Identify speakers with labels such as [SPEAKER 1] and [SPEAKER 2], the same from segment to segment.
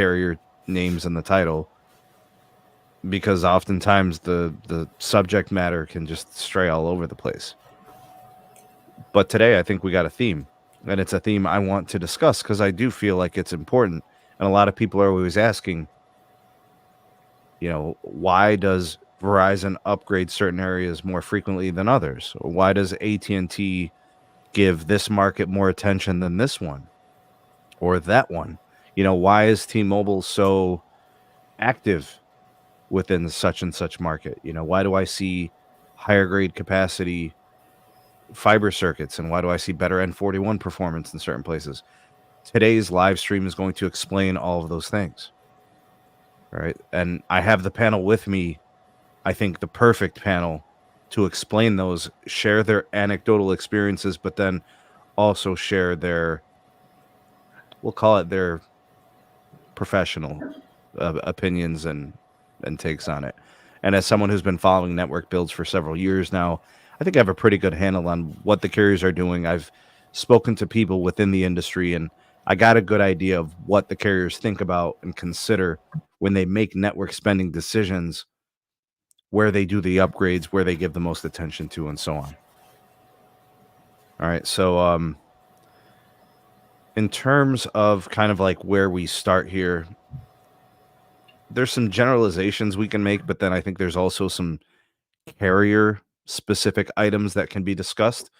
[SPEAKER 1] carrier names in the title, because oftentimes the subject matter can just stray all over the place. But today I think we got a theme, and it's a theme I want to discuss because I do feel like it's important. And a lot of people are always asking, why does Verizon upgrade certain areas more frequently than others? Or why does AT&T give this market more attention than this one or that one? Why is T-Mobile so active within such and such market? Why do I see higher grade capacity fiber circuits, and why do I see better N41 performance in certain places? Today's live stream is going to explain all of those things. All right. And I have the panel with me, I think the perfect panel to explain those, share their anecdotal experiences, but then also share their, we'll call it their professional opinions and takes on it. And as someone who's been following network builds for several years now, I think I have a pretty good handle on what the carriers are doing. I've spoken to people within the industry, and I got a good idea of what the carriers think about and consider when they make network spending decisions, where they do the upgrades, where they give the most attention to, and so on. All right, so in terms of kind of like where we start here, there's some generalizations we can make, but then I think there's also some carrier specific items that can be discussed.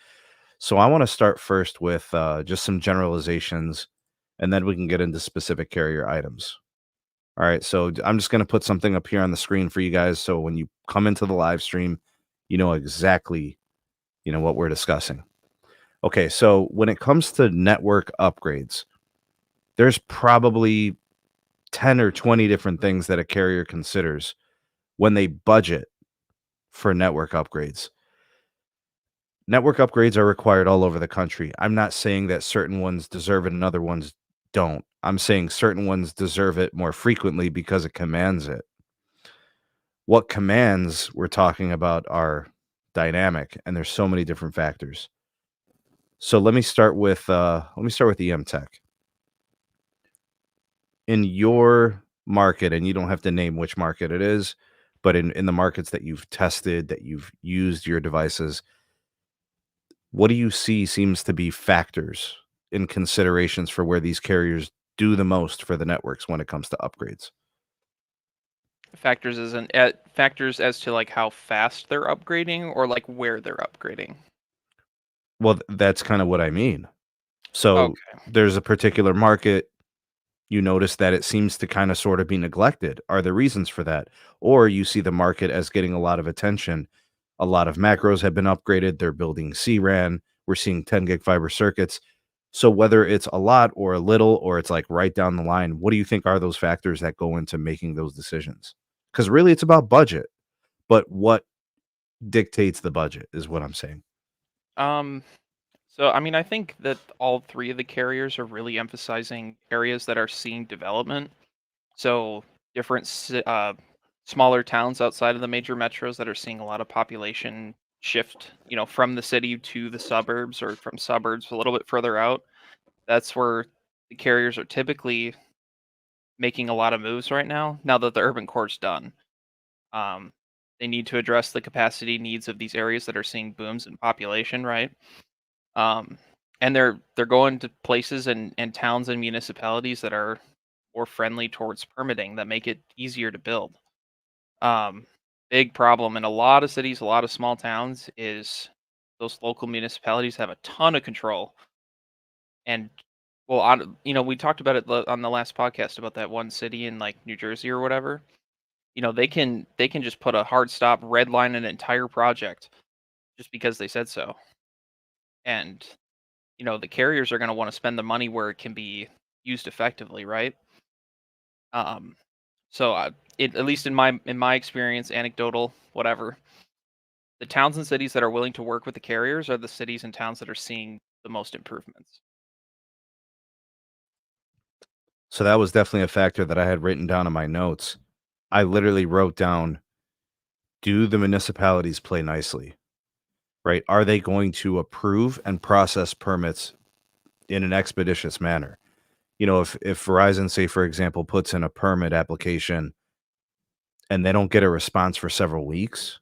[SPEAKER 1] So I want to start first with just some generalizations, and then we can get into specific carrier items. All right, so I'm just going to put something up here on the screen for you guys, so when you come into the live stream, you know exactly, what we're discussing. Okay, so when it comes to network upgrades, there's probably 10 or 20 different things that a carrier considers when they budget for network upgrades. Network upgrades are required all over the country. I'm not saying that certain ones deserve it and other ones don't. I'm saying certain ones deserve it more frequently because it commands it. What commands we're talking about are dynamic, and there's so many different factors. So let me start with EMTech. In your market, and you don't have to name which market it is, but in the markets that you've tested, that you've used your devices, what do you see seems to be factors in considerations for where these carriers do the most for the networks when it comes to upgrades?
[SPEAKER 2] Factors as to like how fast they're upgrading or like where they're upgrading.
[SPEAKER 1] Well, that's kind of what I mean. So
[SPEAKER 2] Okay.
[SPEAKER 1] there's a particular market, you notice that it seems to kind of sort of be neglected. Are there reasons for that? Or you see the market as getting a lot of attention. A lot of macros have been upgraded. They're building CRAN. We're seeing 10 gig fiber circuits. So whether it's a lot or a little, or it's like right down the line, what do you think are those factors that go into making those decisions? Because really it's about budget, but what dictates the budget is what I'm saying.
[SPEAKER 2] So I mean, I think that all three of the carriers are really emphasizing areas that are seeing development. So different smaller towns outside of the major metros that are seeing a lot of population shift, from the city to the suburbs or from suburbs a little bit further out. That's where the carriers are typically making a lot of moves right now that the urban core's done. Um, they need to address the capacity needs of these areas that are seeing booms in population, right? Um, and they're going to places and towns and municipalities that are more friendly towards permitting that make it easier to build. Um, Big problem in a lot of cities, a lot of small towns is those local municipalities have a ton of control. And well, we talked about it on the last podcast about that one city in like New Jersey or whatever. They can just put a hard stop, red line an entire project just because they said so. And the carriers are going to want to spend the money where it can be used effectively, right? Um, so at least in my experience, anecdotal, whatever, the towns and cities that are willing to work with the carriers are the cities and towns that are seeing the most improvements.
[SPEAKER 1] So that was definitely a factor that I had written down in my notes. I literally wrote down, do the municipalities play nicely? Right? Are they going to approve and process permits in an expeditious manner? if Verizon, say for example, puts in a permit application and they don't get a response for several weeks,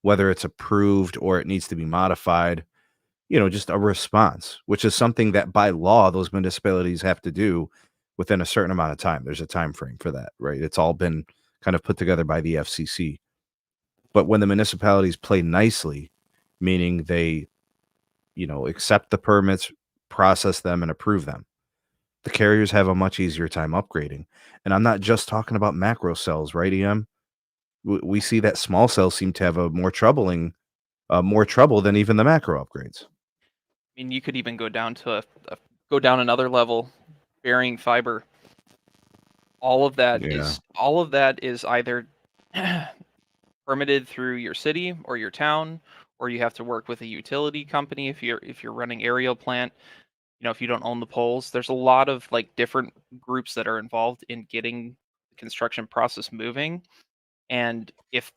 [SPEAKER 1] whether it's approved or it needs to be modified, just a response, which is something that by law those municipalities have to do within a certain amount of time. There's a time frame for that, right? It's all been kind of put together by the FCC. But when the municipalities play nicely, meaning they, accept the permits, process them, and approve them, the carriers have a much easier time upgrading. And I'm not just talking about macro cells, right, EM? We see that small cells seem to have a more trouble than even the macro upgrades.
[SPEAKER 2] I mean, you could even go down to go down another level, burying fiber.
[SPEAKER 1] Yeah.
[SPEAKER 2] All of that is either permitted through your city or your town, or you have to work with a utility company if you're running aerial plant. If you don't own the poles, there's a lot of like different groups that are involved in getting the construction process moving. And if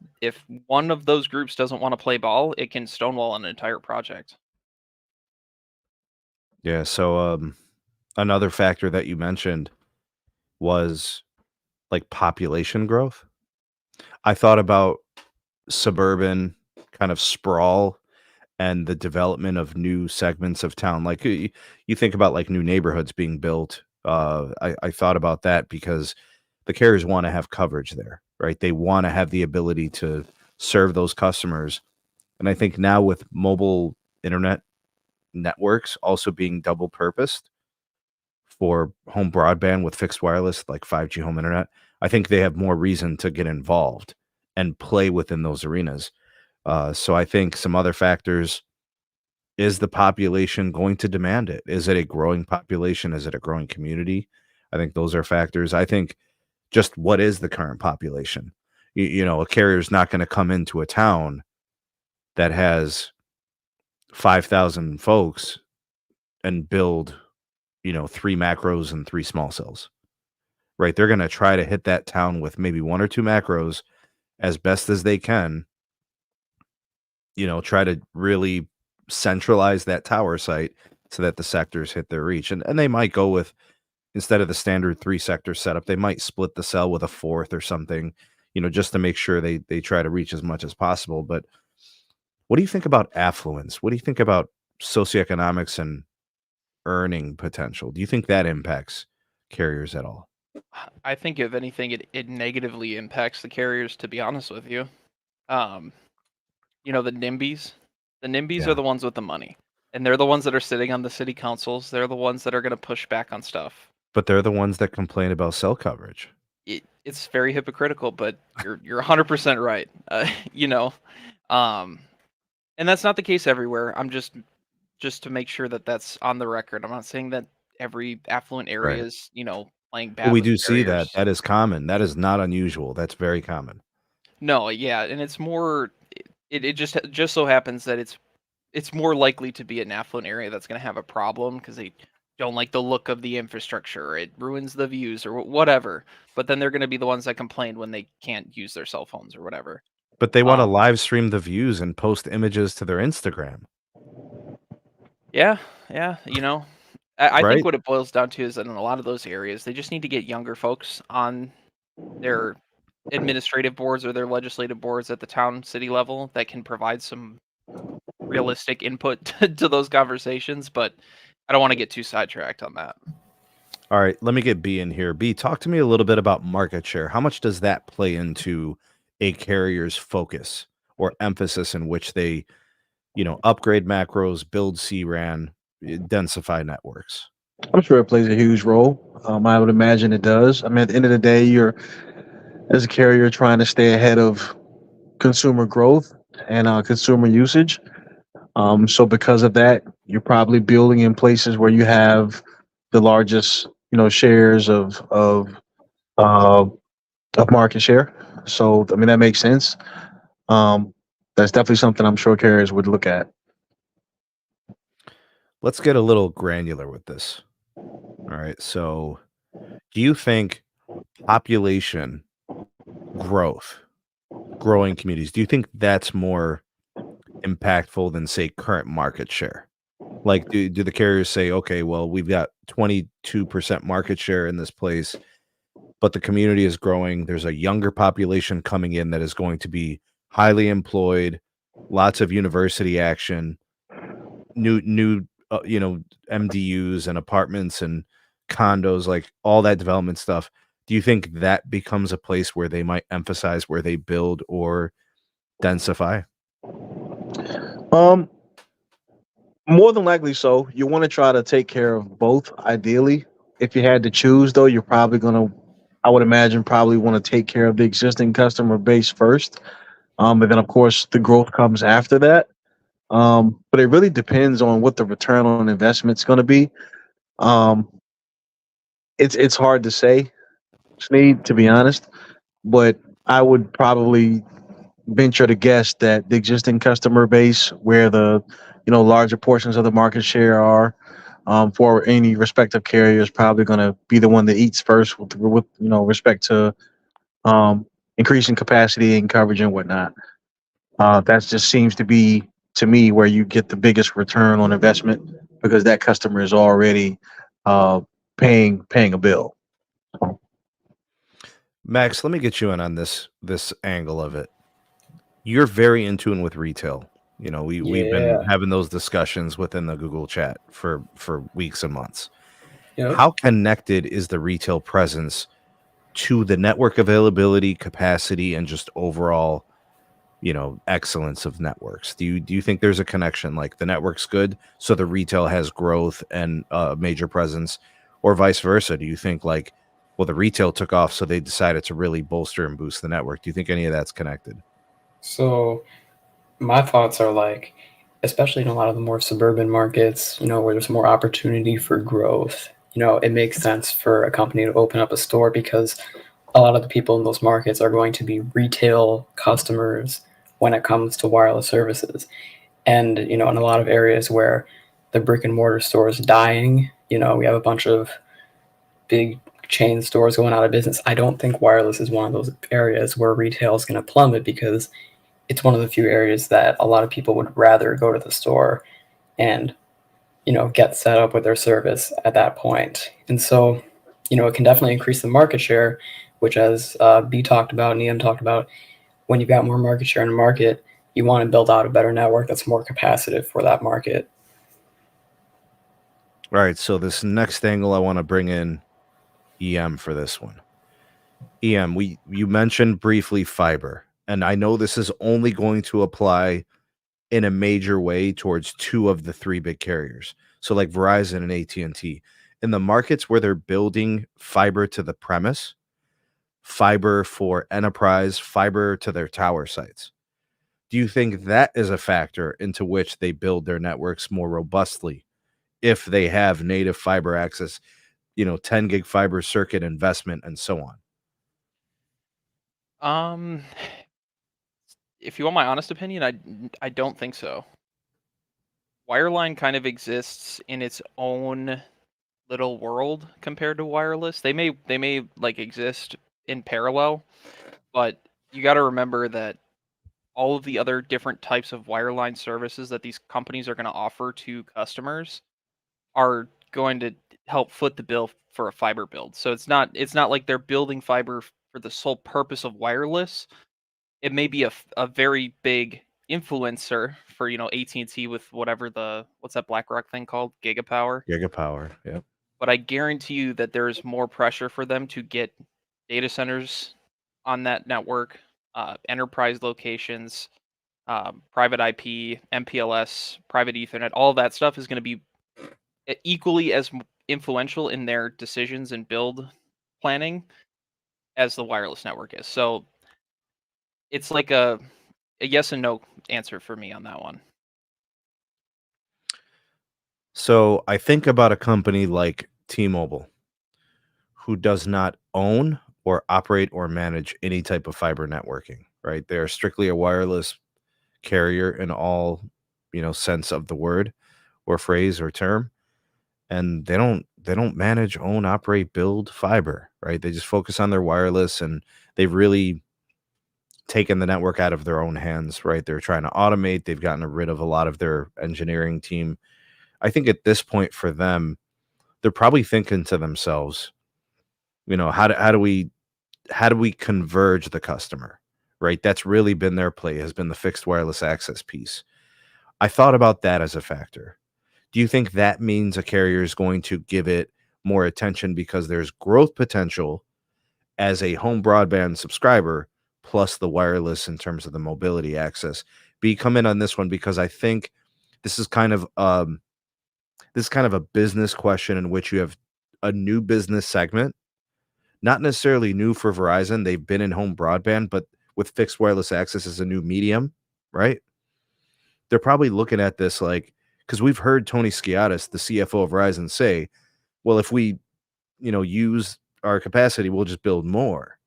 [SPEAKER 2] one of those groups doesn't want to play ball, it can stonewall an entire project.
[SPEAKER 1] Yeah. So another factor that you mentioned was like population growth. I thought about suburban kind of sprawl and the development of new segments of town. Like you think about like new neighborhoods being built. I thought about that because the carriers want to have coverage there, right? They want to have the ability to serve those customers. And I think now with mobile internet networks also being double purposed for home broadband with fixed wireless, like 5G home internet, I think they have more reason to get involved and play within those arenas. So I think some other factors: is the population going to demand it? Is it a growing population? Is it a growing community? I think those are factors. I think just what is the current population? A carrier is not going to come into a town that has 5,000 folks and build, three macros and three small cells, right? They're going to try to hit that town with maybe one or two macros as best as they can, try to really centralize that tower site so that the sectors hit their reach. And they might go with, instead of the standard three sector setup, they might split the cell with a fourth or something, just to make sure they try to reach as much as possible. But what do you think about affluence? What do you think about socioeconomics and earning potential? Do you think that impacts carriers at all?
[SPEAKER 2] I think if anything, it negatively impacts the carriers. To be honest with you, um, the NIMBYs, the NIMBYs are
[SPEAKER 1] Yeah.
[SPEAKER 2] the ones with the money, and they're the ones that are sitting on the city councils. They're the ones that are going to push back on stuff.
[SPEAKER 1] But they're the ones that complain about cell coverage.
[SPEAKER 2] It's very hypocritical, but you're 100% right. You know, um, and that's not the case everywhere. I'm just to make sure that that's on the record. I'm not saying that every affluent area
[SPEAKER 1] Right.
[SPEAKER 2] is playing
[SPEAKER 1] Well,
[SPEAKER 2] bad
[SPEAKER 1] we
[SPEAKER 2] with the
[SPEAKER 1] do see that.
[SPEAKER 2] carriers.
[SPEAKER 1] That is common. That is not unusual. That's very common.
[SPEAKER 2] No, yeah, and it's more. It just so happens that it's more likely to be an affluent area that's going to have a problem because they don't like the look of the infrastructure. Or it ruins the views or whatever. But then they're going to be the ones that complain when they can't use their cell phones or whatever.
[SPEAKER 1] But they wanna
[SPEAKER 2] Um,
[SPEAKER 1] live stream the views and post images to their Instagram,
[SPEAKER 2] yeah, yeah, I think
[SPEAKER 1] right?
[SPEAKER 2] what it boils down to is that in a lot of those areas, they just need to get younger folks on their administrative boards or their legislative boards at the town city level that can provide some realistic input to those conversations. But I don't want to get too sidetracked on that.
[SPEAKER 1] Alright, let me get B in here. B, talk to me a little bit about market share. How much does that play into a carrier's focus or emphasis in which they, upgrade macros, build CRAN, densify networks?
[SPEAKER 3] I'm sure it plays a huge role. I would imagine it does. I mean, at the end of the day, you're as a carrier trying to stay ahead of consumer growth and consumer usage. So because of that, you're probably building in places where you have the largest, shares uh, of market share. So I mean, that makes sense. Um, that's definitely something I'm sure carriers would look at.
[SPEAKER 1] Let's get a little granular with this. Alright, so do you think population growth, growing communities, do you think that's more impactful than, say, current market share? Like, do the carriers say, okay, well, we've got 22% market share in this place, but the community is growing. There's a younger population coming in that is going to be highly employed, lots of university action, new MDUs and apartments and condos, like all that development stuff. Do you think that becomes a place where they might emphasize where they build or densify?
[SPEAKER 3] Um, More than likely so. You want to try to take care of both, ideally. If you had to choose, though, you're probably gonna, I would imagine, probably want to take care of the existing customer base first. And then of course the growth comes after that. But it really depends on what the return on investment's going to be. Um, it's hard to say, Sneed, to be honest. But I would probably venture to guess that the existing customer base, where the larger portions of the market share are, for any respective carrier, is probably going to be the one that eats first with respect to um, increasing capacity and coverage and whatnot. That just seems to be, to me, where you get the biggest return on investment because that customer is already uh, paying a bill.
[SPEAKER 1] Max, let me get you in on this angle of it. You're very in tune with retail. We've been
[SPEAKER 4] Yeah.
[SPEAKER 1] having those discussions within the Google chat for weeks and months.
[SPEAKER 4] Yep.
[SPEAKER 1] How connected is the retail presence to the network availability, capacity, and just overall, excellence of networks? Do you think there's a connection? Like the network's good, so the retail has growth and major presence, or vice versa? Do you think like, well, the retail took off, so they decided to really bolster and boost the network? Do you think any of that's connected?
[SPEAKER 4] So my thoughts are like, especially in a lot of the more suburban markets, where there's more opportunity for growth, it makes sense for a company to open up a store because a lot of the people in those markets are going to be retail customers when it comes to wireless services. And, in a lot of areas where the brick and mortar store is dying, we have a bunch of big chain stores going out of business. I don't think wireless is one of those areas where retail is going to plummet because it's one of the few areas that a lot of people would rather go to the store and get set up with their service at that point. And so it can definitely increase the market share, which, as B talked about and Ian talked about, when you've got more market share in a market, you want to build out a better network that's more capacitive for that market.
[SPEAKER 1] All right, so this next angle I want to bring in EM for this one. EM, you mentioned briefly fiber, and I know this is only going to apply in a major way towards two of the three big carriers. So like Verizon and AT&T. In the markets where they're building fiber to the premise, fiber for enterprise, fiber to their tower sites. Do you think that is a factor into which they build their networks more robustly if they have native fiber access, 10 gig fiber circuit investment and so on?
[SPEAKER 2] Um, if you want my honest opinion, I don't think so. Wireline kind of exists in its own little world compared to wireless. They may like exist in parallel, but you got to remember that all of the other different types of wireline services that these companies are going to offer to customers are going to help foot the bill for a fiber build. So it's not like they're building fiber for the sole purpose of wireless. It may be a very big influencer for AT&T with what's that BlackRock thing called, Gigapower.
[SPEAKER 1] Gigapower. Yep.
[SPEAKER 2] But I guarantee you that there's more pressure for them to get data centers on that network, enterprise locations, private IP, MPLS, private Ethernet. All of that stuff is going to be equally as influential in their decisions and build planning as the wireless network is. So it's like a yes and no answer for me on that one.
[SPEAKER 1] So I think about a company like T-Mobile, who does not own or operate or manage any type of fiber networking, right? They're strictly a wireless carrier in all, sense of the word or phrase or term. And they don't manage, own, operate, build fiber, right? They just focus on their wireless, and they've really taken the network out of their own hands, right? They're trying to automate. They've gotten rid of a lot of their engineering team. I think at this point for them, they're probably thinking to themselves, how do we converge the customer, right? That's really been their play, has been the fixed wireless access piece. I thought about that as a factor. Do you think that means a carrier is going to give it more attention because there's growth potential as a home broadband subscriber plus the wireless in terms of the mobility access? But come in on this one because I think this is kind of a business question in which you have a new business segment, not necessarily new for Verizon. They've been in home broadband, but with fixed wireless access as a new medium, right? They're probably looking at this like, because we've heard Tony Skiatis, the CFO of Verizon, say, well, if we, use our capacity, we'll just build more.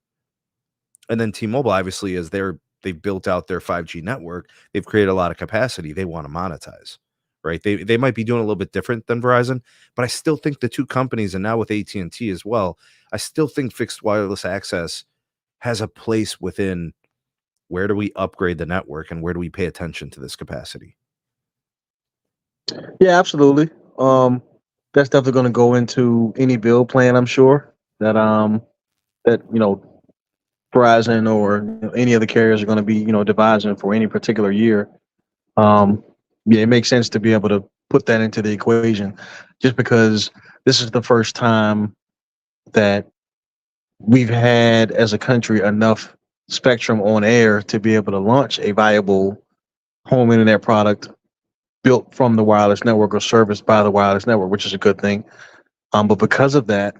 [SPEAKER 1] And then T-Mobile, obviously, as they've built out their 5G network, they've created a lot of capacity. They want to monetize, right? They might be doing a little bit different than Verizon, but I still think the two companies, and now with AT&T as well, I still think fixed wireless access has a place within where do we upgrade the network and where do we pay attention to this capacity?
[SPEAKER 3] Yeah, absolutely. That's definitely going to go into any build plan. I'm sure that Verizon or any of the carriers are going to be devising for any particular year. Um, yeah, it makes sense to be able to put that into the equation, just because this is the first time that we've had as a country enough spectrum on air to be able to launch a viable home internet product built from the wireless network or serviced by the wireless network, which is a good thing. But because of that,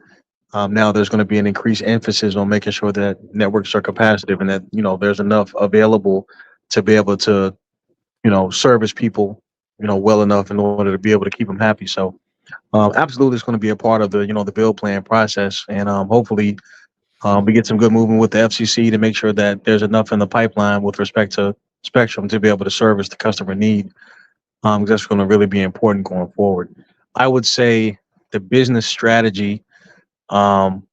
[SPEAKER 3] now there's going to be an increased emphasis on making sure that networks are capacitive and that there's enough available to be able to service people well enough in order to be able to keep them happy. So absolutely, it's going to be a part of the the build plan process, and hopefully we get some good movement with the FCC to make sure that there's enough in the pipeline with respect to spectrum to be able to service the customer need. 'Cause that's going to really be important going forward. I would say the business strategy um,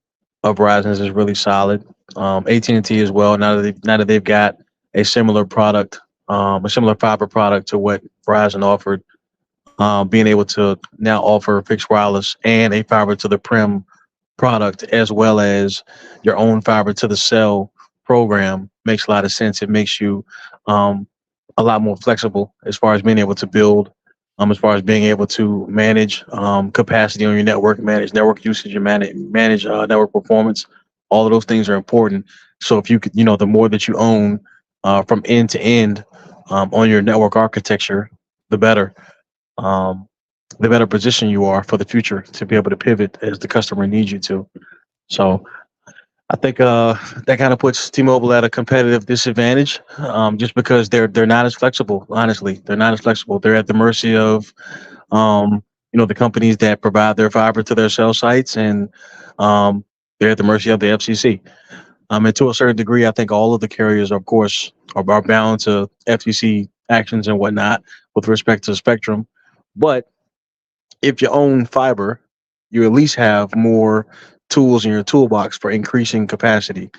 [SPEAKER 3] of Verizon's is really solid. AT&T as well. Now that they've got a similar product, a similar fiber product to what Verizon offered, being able to now offer fixed wireless and a fiber to the prem product as well as your own fiber to the cell program makes a lot of sense. It makes you um, a lot more flexible as far as being able to build, as far as being able to manage capacity on your network, manage network usage, and manage network performance. All of those things are important. So if you could, the more that you own from end to end on your network architecture, the better. Um, the better position you are for the future to be able to pivot as the customer needs you to. So I think that kind of puts T-Mobile at a competitive disadvantage, just because they're not as flexible. Honestly, they're not as flexible. They're at the mercy of the companies that provide their fiber to their cell sites, and they're at the mercy of the FCC. And to a certain degree, I think all of the carriers, of course, are bound to FCC actions and whatnot with respect to spectrum. But if you own fiber, you at least have more tools in your toolbox for increasing capacity.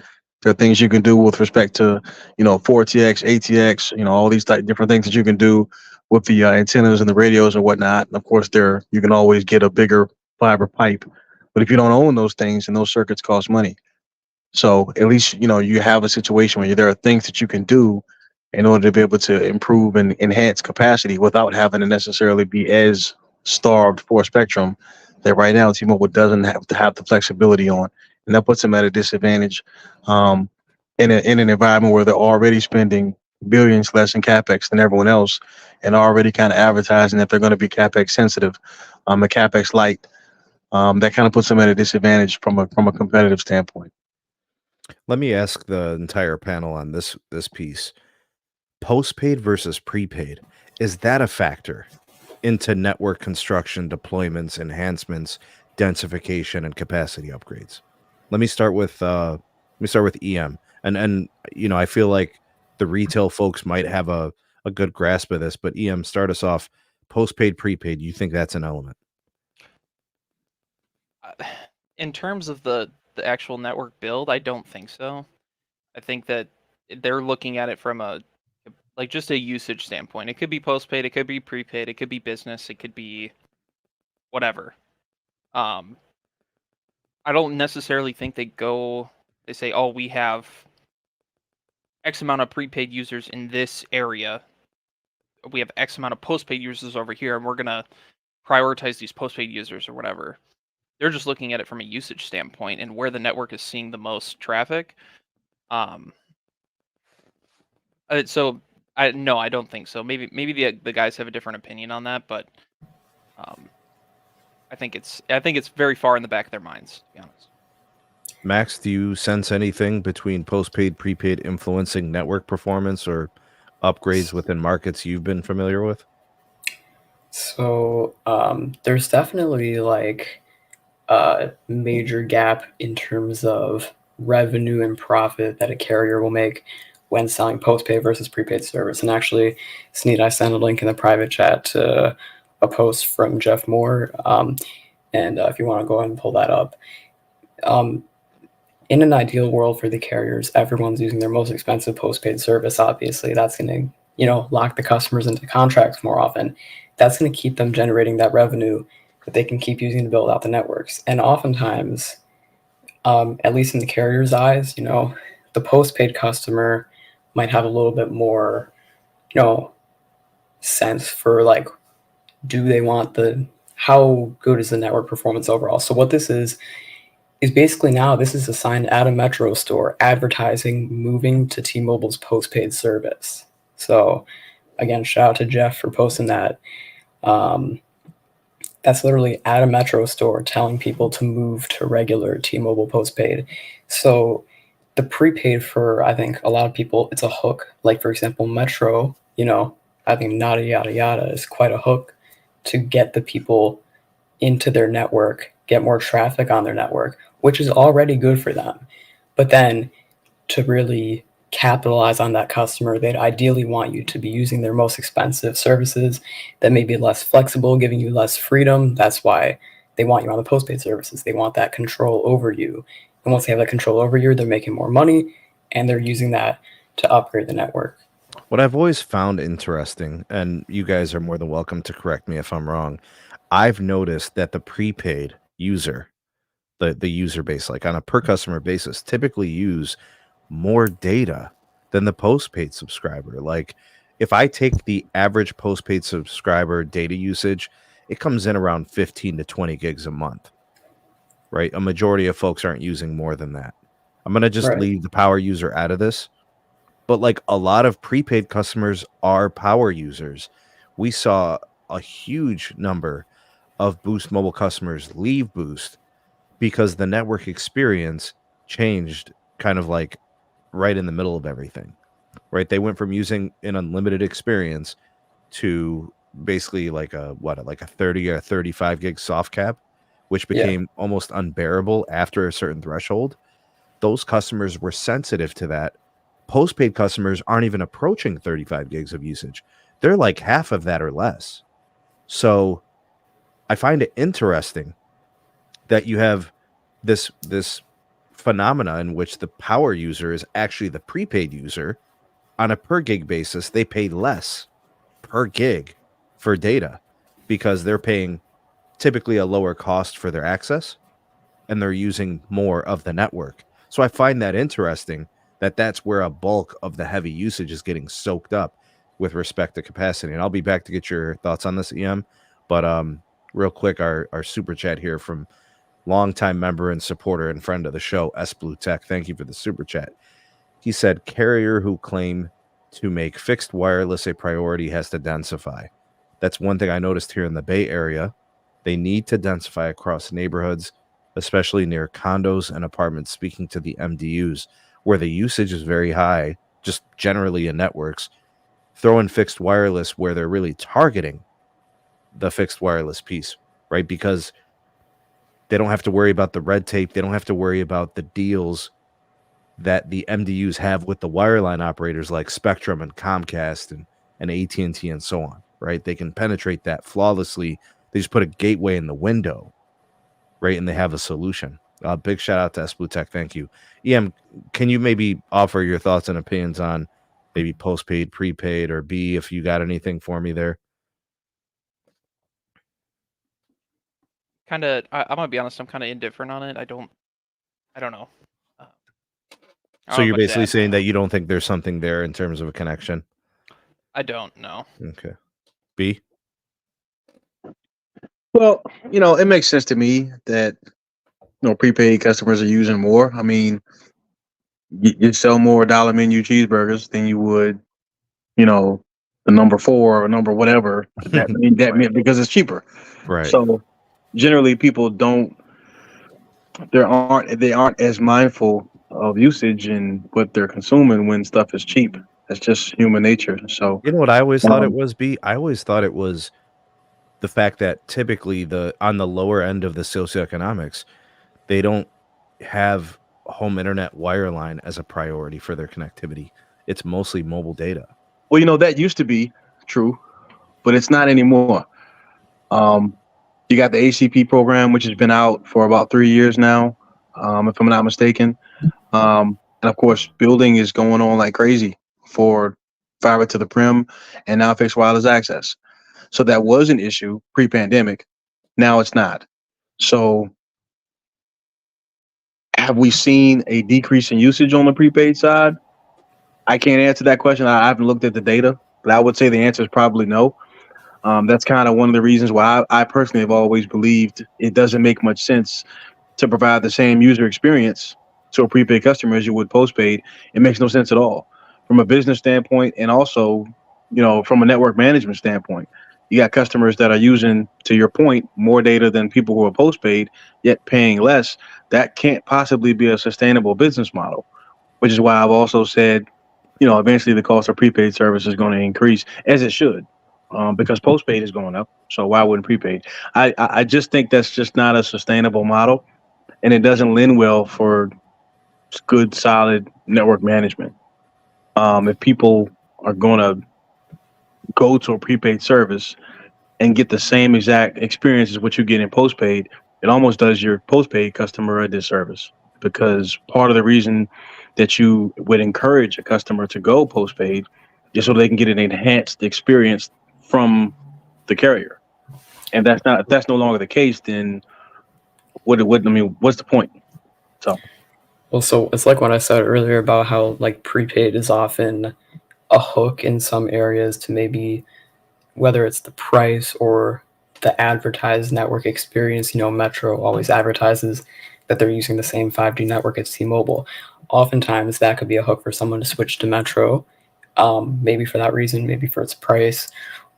[SPEAKER 3] There are things you can do with respect to, 4TX, ATX, all these different things that you can do with the antennas and the radios and whatnot. And of course, you can always get a bigger fiber pipe. But if you don't own those things, and those circuits cost money, so at least you have a situation where there are things that you can do in order to be able to improve and enhance capacity without having to necessarily be as starved for spectrum that right now T-Mobile doesn't have to have the flexibility on, and that puts them at a disadvantage um, in an environment where they're already spending billions less in capex than everyone else, and already kind of advertising that they're going to be capex sensitive, a capex light. That kind of puts them at a disadvantage from a competitive standpoint.
[SPEAKER 1] Let me ask the entire panel on this piece. Postpaid versus prepaid. Is that a factor into network construction, deployments, enhancements, densification, and capacity upgrades? Let me start with EM. And I feel like the retail folks might have a good grasp of this, but EM, start us off. Postpaid, prepaid, you think that's an element?
[SPEAKER 2] Uh, In terms of the actual network build, I don't think so. I think that they're looking at it from a like just a usage standpoint. It could be postpaid, it could be prepaid, it could be business, it could be whatever. Um, I don't necessarily think they say, oh, we have X amount of prepaid users in this area. We have X amount of postpaid users over here, and we're going to prioritize these postpaid users or whatever. They're just looking at it from a usage standpoint and where the network is seeing the most traffic. So I don't think so. Maybe the guys have a different opinion on that, but I think it's very far in the back of their minds, to be honest.
[SPEAKER 1] Max, do you sense anything between postpaid, prepaid influencing network performance or upgrades within markets you've been familiar with?
[SPEAKER 4] So there's definitely like a major gap in terms of revenue and profit that a carrier will make when selling postpaid versus prepaid service. And actually, Sneed, I sent a link in the private chat to a post from Jeff Moore. And if you want to go ahead and pull that up. In an ideal world for the carriers, everyone's using their most expensive postpaid service. Obviously, that's going to, lock the customers into contracts more often. That's going to keep them generating that revenue that they can keep using to build out the networks. And oftentimes, at least in the carrier's eyes, the postpaid customer might have a little bit more, sense for like, do they want how good is the network performance overall? So what this is basically now this is a sign at a Metro store advertising moving to T-Mobile's postpaid service. So again, shout out to Jeff for posting that. That's literally at a Metro store telling people to move to regular T-Mobile postpaid. So the prepaid for, I think, a lot of people, it's a hook. Like, for example, Metro, I think nada yada yada is quite a hook to get the people into their network, get more traffic on their network, which is already good for them. But then to really capitalize on that customer, they'd ideally want you to be using their most expensive services that may be less flexible, giving you less freedom. That's why they want you on the postpaid services. They want that control over you. And once they have that control over you, they're making more money and they're using that to upgrade the network.
[SPEAKER 1] What I've always found interesting, and you guys are more than welcome to correct me if I'm wrong, I've noticed that the prepaid user, the user base, like on a per customer basis, typically use more data than the postpaid subscriber. Like if I take the average postpaid subscriber data usage, it comes in around 15 to 20 gigs a month, right? A majority of folks aren't using more than that. I'm going to just
[SPEAKER 4] Right.
[SPEAKER 1] leave the power user out of this. But like a lot of prepaid customers are power users. We saw a huge number of Boost Mobile customers leave Boost because the network experience changed kind of like right in the middle of everything, right? They went from using an unlimited experience to basically like a 30 or 35 gig soft cap, which
[SPEAKER 4] Yeah.
[SPEAKER 1] became almost unbearable after a certain threshold. Those customers were sensitive to that. Postpaid customers aren't even approaching 35 gigs of usage. They're like half of that or less. So I find it interesting that you have this phenomena in which the power user is actually the prepaid user. On a per gig basis, they pay less per gig for data because they're paying typically a lower cost for their access and they're using more of the network. So I find that interesting that that's where a bulk of the heavy usage is getting soaked up with respect to capacity. And I'll be back to get your thoughts on this, EM. But real quick, our super chat here from longtime member and supporter and friend of the show, S Blue Tech. Thank you for the super chat. He said, carrier who claim to make fixed wireless a priority has to densify. That's one thing I noticed here in the Bay Area. They need to densify across neighborhoods, especially near condos and apartments, speaking to the MDUs, where the usage is very high, just generally in networks. Throw in fixed wireless where they're really targeting the fixed wireless piece, right? Because they don't have to worry about the red tape. They don't have to worry about the deals that the MDUs have with the wireline operators like Spectrum and Comcast and AT&T and so on, right? They can penetrate that flawlessly. They just put a gateway in the window, right? And they have a solution. Big shout out to S Blue Tech. Thank you. EM, can you maybe offer your thoughts and opinions on maybe postpaid, prepaid, or B, if you got anything for me there?
[SPEAKER 2] I'm gonna be honest. I'm kind of indifferent on it. I don't know. Uh, I
[SPEAKER 1] So
[SPEAKER 2] don't have
[SPEAKER 1] you're
[SPEAKER 2] much to
[SPEAKER 1] basically
[SPEAKER 2] add.
[SPEAKER 1] saying that you don't think there's something there in terms of a connection.
[SPEAKER 2] I don't know.
[SPEAKER 1] Okay. B.
[SPEAKER 3] Well, it makes sense to me that prepaid customers are using more. I mean, you sell more dollar menu cheeseburgers than you would, the number four or number whatever. That mean because it's cheaper.
[SPEAKER 1] Right.
[SPEAKER 3] So generally, people don't. They aren't as mindful of usage and what they're consuming when stuff is cheap. That's just human nature. So,
[SPEAKER 1] You know what I always thought it
[SPEAKER 3] um,
[SPEAKER 1] was, B? I always thought it was the fact that typically on the lower end of the socioeconomics, they don't have home internet wireline as a priority for their connectivity. It's mostly mobile data.
[SPEAKER 3] well, that used to be true, but it's not anymore. Um, you got the ACP program, which has been out for about 3 years now, if I'm not mistaken. And of course, building is going on like crazy for fiber to the prim and now fixed wireless access. So that was an issue pre-pandemic. Now it's not. So have we seen a decrease in usage on the prepaid side? I can't answer that question. I haven't looked at the data, but I would say the answer is probably no. That's kind of one of the reasons why I personally have always believed it doesn't make much sense to provide the same user experience to a prepaid customer as you would postpaid. It makes no sense at all from a business standpoint, and also, from a network management standpoint. You got customers that are using, to your point, more data than people who are postpaid, yet paying less. That can't possibly be a sustainable business model, which is why I've also said, eventually the cost of prepaid service is going to increase, as it should, because postpaid is going up. So why wouldn't prepaid? I just think that's just not a sustainable model, and it doesn't lend well for good, solid network management. If people are going to go to a prepaid service and get the same exact experience as what you get in postpaid, it almost does your postpaid customer a disservice, because part of the reason that you would encourage a customer to go postpaid is so they can get an enhanced experience from the carrier. And if that's no longer the case, then what's the point? So
[SPEAKER 4] Well, so it's like what I said earlier about how like prepaid is often a hook in some areas to maybe whether it's the price or the advertised network experience. Metro always advertises that they're using the same 5G network as T-Mobile. Oftentimes, that could be a hook for someone to switch to Metro, maybe for that reason, maybe for its price,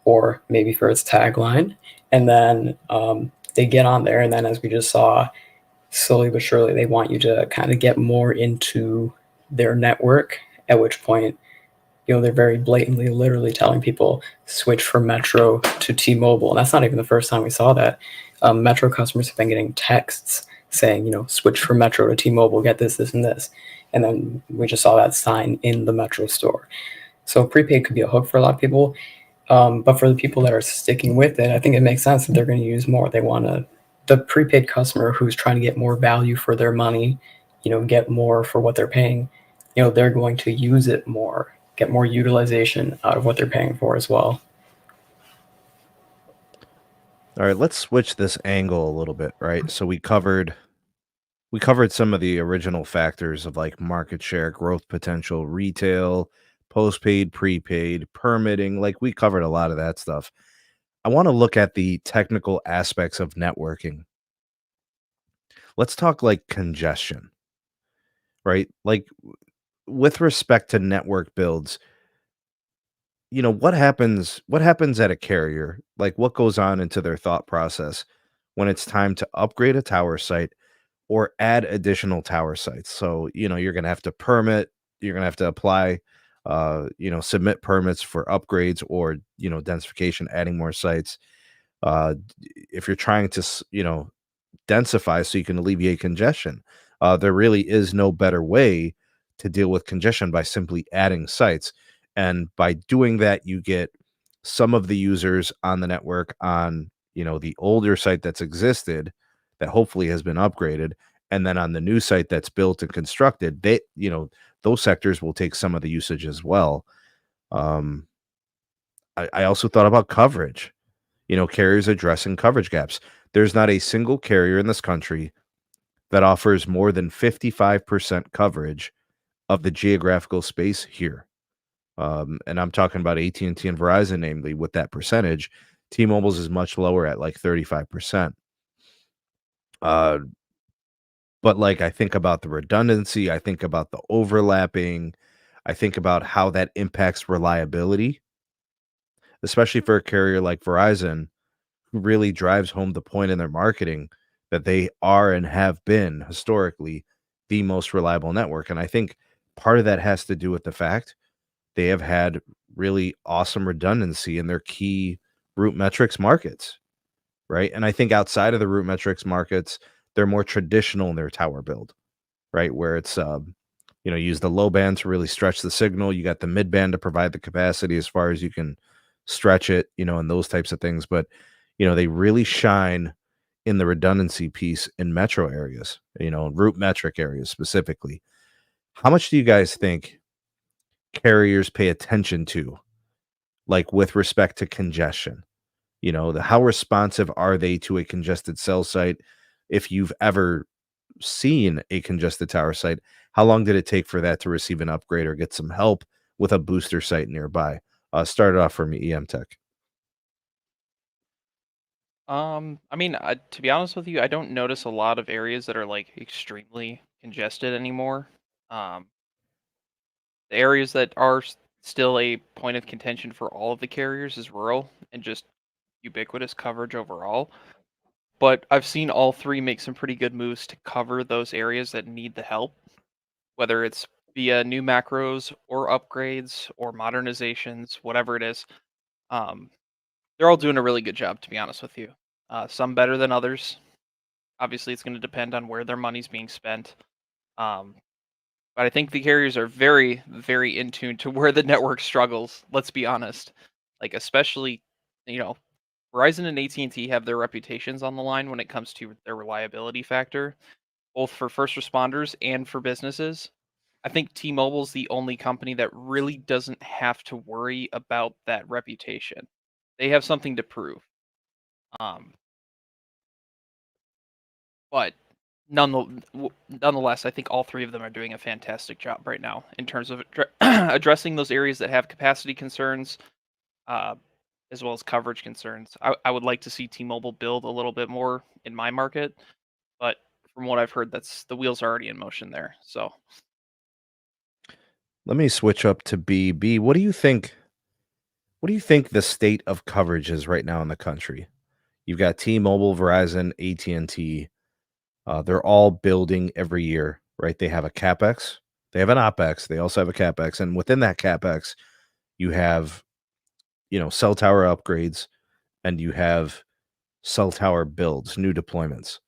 [SPEAKER 4] or maybe for its tagline. And then they get on there, and then as we just saw, slowly but surely, they want you to kind of get more into their network, at which point they're very blatantly, literally telling people switch from Metro to T-Mobile. And that's not even the first time we saw that. Metro customers have been getting texts saying, switch from Metro to T-Mobile, get this, this, and this. And then we just saw that sign in the Metro store. So prepaid could be a hook for a lot of people. But for the people that are sticking with it, I think it makes sense that they're going to use more. They want the prepaid customer who's trying to get more value for their money, get more for what they're paying, they're going to use it more, get more utilization out of what they're paying for as well.
[SPEAKER 1] All right, let's switch this angle a little bit, right? So we covered some of the original factors of like market share, growth potential, retail, postpaid, prepaid, permitting. Like we covered a lot of that stuff. I want to look at the technical aspects of networking. Let's talk like congestion, right? Like with respect to network builds, what happens at a carrier? Like what goes on into their thought process when it's time to upgrade a tower site or add additional tower sites? So, you're going to have to permit, you're going to have to apply, submit permits for upgrades or, densification, adding more sites. If you're trying to, densify so you can alleviate congestion, there really is no better way to deal with congestion by simply adding sites. And by doing that, you get some of the users on the network on, the older site that's existed that hopefully has been upgraded. And then on the new site that's built and constructed, those sectors will take some of the usage as well. I also thought about coverage, carriers addressing coverage gaps. There's not a single carrier in this country that offers more than 55% coverage of the geographical space here. And I'm talking about AT&T and Verizon, namely, with that percentage. T-Mobile's is much lower at like 35%. But like, I think about the redundancy, I think about the overlapping, I think about how that impacts reliability, especially for a carrier like Verizon, who really drives home the point in their marketing that they are and have been historically the most reliable network. And I think part of that has to do with the fact they have had really awesome redundancy in their key root metrics markets, right? And I think outside of the root metrics markets, they're more traditional in their tower build, right? Where it's use the low band to really stretch the signal. You got the mid band to provide the capacity as far as you can stretch it, and those types of things. But they really shine in the redundancy piece in metro areas, root metric areas specifically. How much do you guys think carriers pay attention to, like with respect to congestion? How responsive are they to a congested cell site? If you've ever seen a congested tower site, how long did it take for that to receive an upgrade or get some help with a booster site nearby? Start it off for me, EM Tech.
[SPEAKER 2] I mean, to be honest with you, I don't notice a lot of areas that are like extremely congested anymore. Um, the areas that are still a point of contention for all of the carriers is rural and just ubiquitous coverage overall. But I've seen all three make some pretty good moves to cover those areas that need the help, whether it's via new macros or upgrades or modernizations, whatever it is. Um, they're all doing a really good job, to be honest with you. Some better than others. Obviously, it's going to depend on where their money's being spent. Um, but I think the carriers are very, very in tune to where the network struggles. Let's be honest. Like especially, you know, Verizon and AT&T have their reputations on the line when it comes to their reliability factor, both for first responders and for businesses. I think T-Mobile's the only company that really doesn't have to worry about that reputation. They have something to prove. Um, but nonetheless, I think all three of them are doing a fantastic job right now in terms of addressing those areas that have capacity concerns, uh, as well as coverage concerns. I would like to see T-Mobile build a little bit more in my market, but from what I've heard, that's the wheels are already in motion there. So
[SPEAKER 1] Let me switch up to B. B, what do you think? What do you think the state of coverage is right now in the country? You've got T-Mobile, Verizon, AT&T. They're all building every year, right? They have a capex, they have an opex, they also have a capex, and within that capex, you have cell tower upgrades, and you have cell tower builds, new deployments.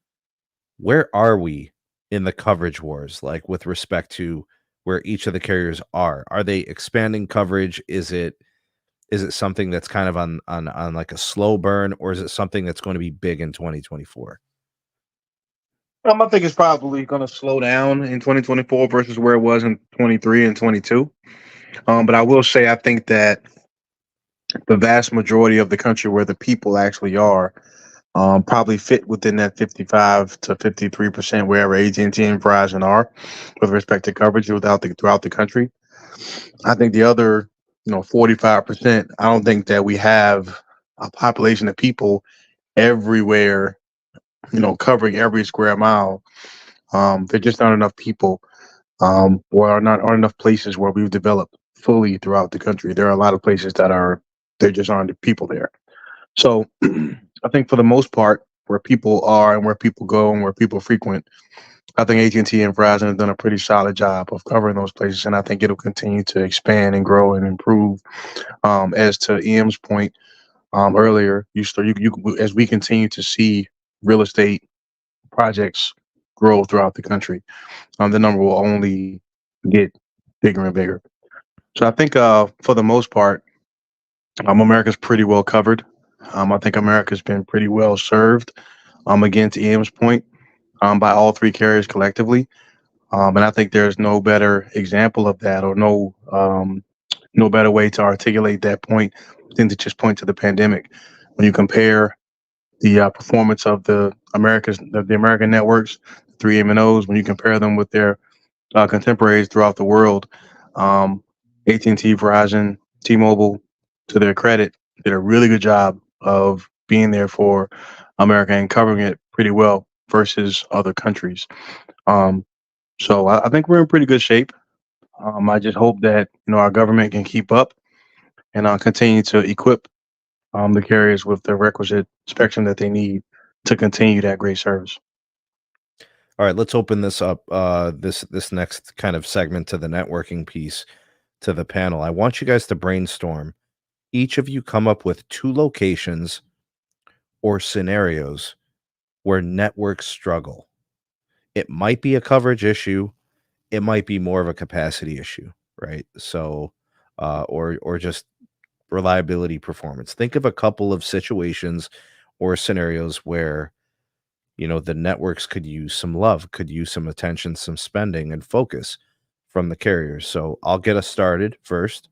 [SPEAKER 1] Where are we in the coverage wars, like with respect to where each of the carriers are? Are they expanding coverage? Is it something that's kind of on like a slow burn, or is it something that's going to be big in 2024?
[SPEAKER 3] I think it's probably going to slow down in 2024 versus where it was in 23 and 22. But I will say I think that the vast majority of the country where the people actually are probably fit within that 55 to 53% wherever AT&T and Verizon are with respect to coverage throughout the country. I think the other 45%, I don't think that we have a population of people everywhere, covering every square mile. There just aren't enough people, or aren't enough places where we've developed fully throughout the country. There are a lot of places there just aren't people there. So I think for the most part, where people are and where people go and where people frequent, I think AT&T and Verizon have done a pretty solid job of covering those places, and I think it'll continue to expand and grow and improve. As to EM's point earlier, as we continue to see real estate projects grow throughout the country, the number will only get bigger and bigger. So I think for the most part, America's pretty well covered. I think America's been pretty well served. Again, to EM's point, by all three carriers collectively. And I think there's no better example of that, or no better way to articulate that point than to just point to the pandemic. When you compare the performance of the American networks, three MNOs, when you compare them with their contemporaries throughout the world. Um, AT&T, Verizon, T-Mobile, to their credit, did a really good job of being there for America and covering it pretty well versus other countries. Um, so I think we're in pretty good shape. I just hope that our government can keep up and continue to equip the carriers with the requisite spectrum that they need to continue that great service.
[SPEAKER 1] All right, let's open this up. This next kind of segment to the networking piece to the panel. I want you guys to brainstorm. Each of you come up with 2 locations or scenarios where networks struggle. It might be a coverage issue. It might be more of a capacity issue, right? So, or just reliability performance. Think of a couple of situations or scenarios where the networks could use some love, could use some attention, some spending and focus from the carriers. So I'll get us started first.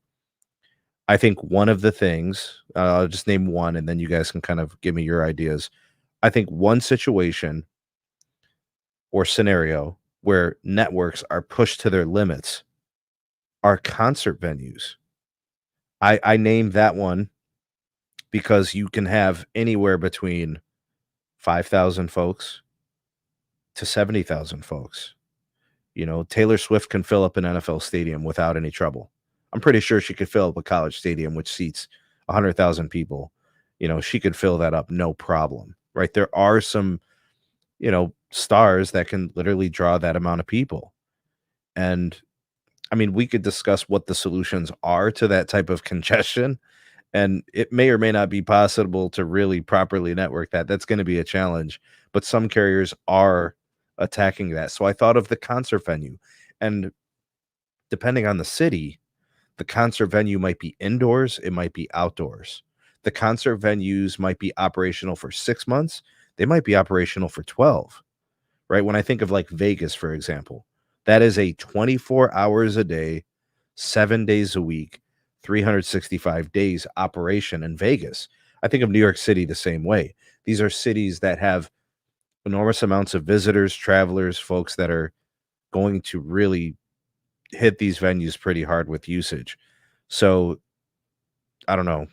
[SPEAKER 1] I think one of the things, I'll just name one and then you guys can kind of give me your ideas. I think one situation or scenario where networks are pushed to their limits are concert venues. I named that one because you can have anywhere between 5,000 folks to 70,000 folks. Taylor Swift can fill up an NFL stadium without any trouble. I'm pretty sure she could fill up a college stadium which seats 100,000 people. She could fill that up no problem, right? There are some, stars that can literally draw that amount of people. And I mean, we could discuss what the solutions are to that type of congestion, and it may or may not be possible to really properly network that. That's going to be a challenge, but some carriers are attacking that. So I thought of the concert venue, and depending on the city, the concert venue might be indoors, it might be outdoors. The concert venues might be operational for 6 months, they might be operational for 12, right? When I think of like Vegas, for example, that is a 24 hours a day, 7 days a week, 365 days operation in Vegas. I think of New York City the same way. These are cities that have enormous amounts of visitors, travelers, folks that are going to really hit these venues pretty hard with usage. So I don't know,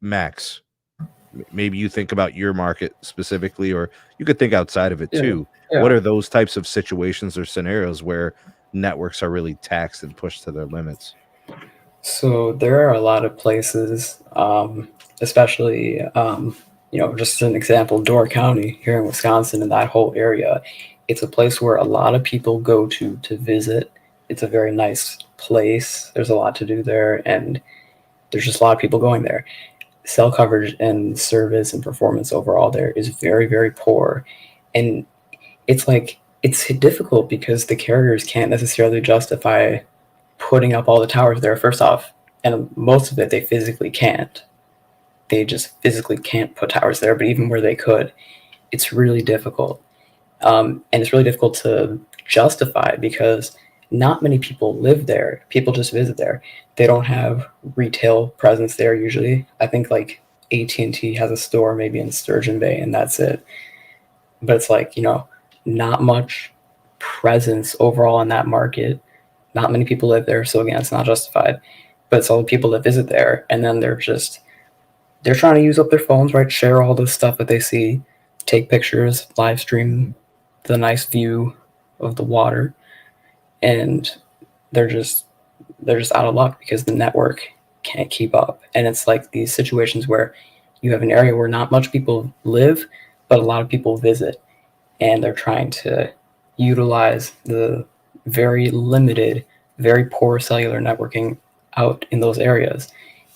[SPEAKER 1] Max, maybe you think about your market specifically, or you could think outside of it
[SPEAKER 4] Yeah,
[SPEAKER 1] too. What
[SPEAKER 4] yeah.
[SPEAKER 1] are those types of situations or scenarios where networks are really taxed and pushed to their limits?
[SPEAKER 4] So there are a lot of places, especially, just as an example, Door County here in Wisconsin and that whole area. It's a place where a lot of people go to visit. It's a very nice place. There's a lot to do there, and there's just a lot of people going there. Cell coverage and service and performance overall there is very, very poor. And it's difficult because the carriers can't necessarily justify putting up all the towers there first off, and most of it they physically can't. They just physically can't put towers there, but even where they could, it's really difficult. And it's really difficult to justify because not many people live there. People just visit there. They don't have retail presence there usually. I think like AT&T has a store maybe in Sturgeon Bay, and that's it. But it's like, not much presence overall in that market. Not many people live there, so again, it's not justified. But it's all the people that visit there, and then they're trying to use up their phones, right? Share all the stuff that they see, take pictures, live stream the nice view of the water, and they're just they're just out of luck because the network can't keep up. And it's like these situations where you have an area where not much people live, but a lot of people visit, and they're trying to utilize the very limited, very poor cellular networking out in those areas,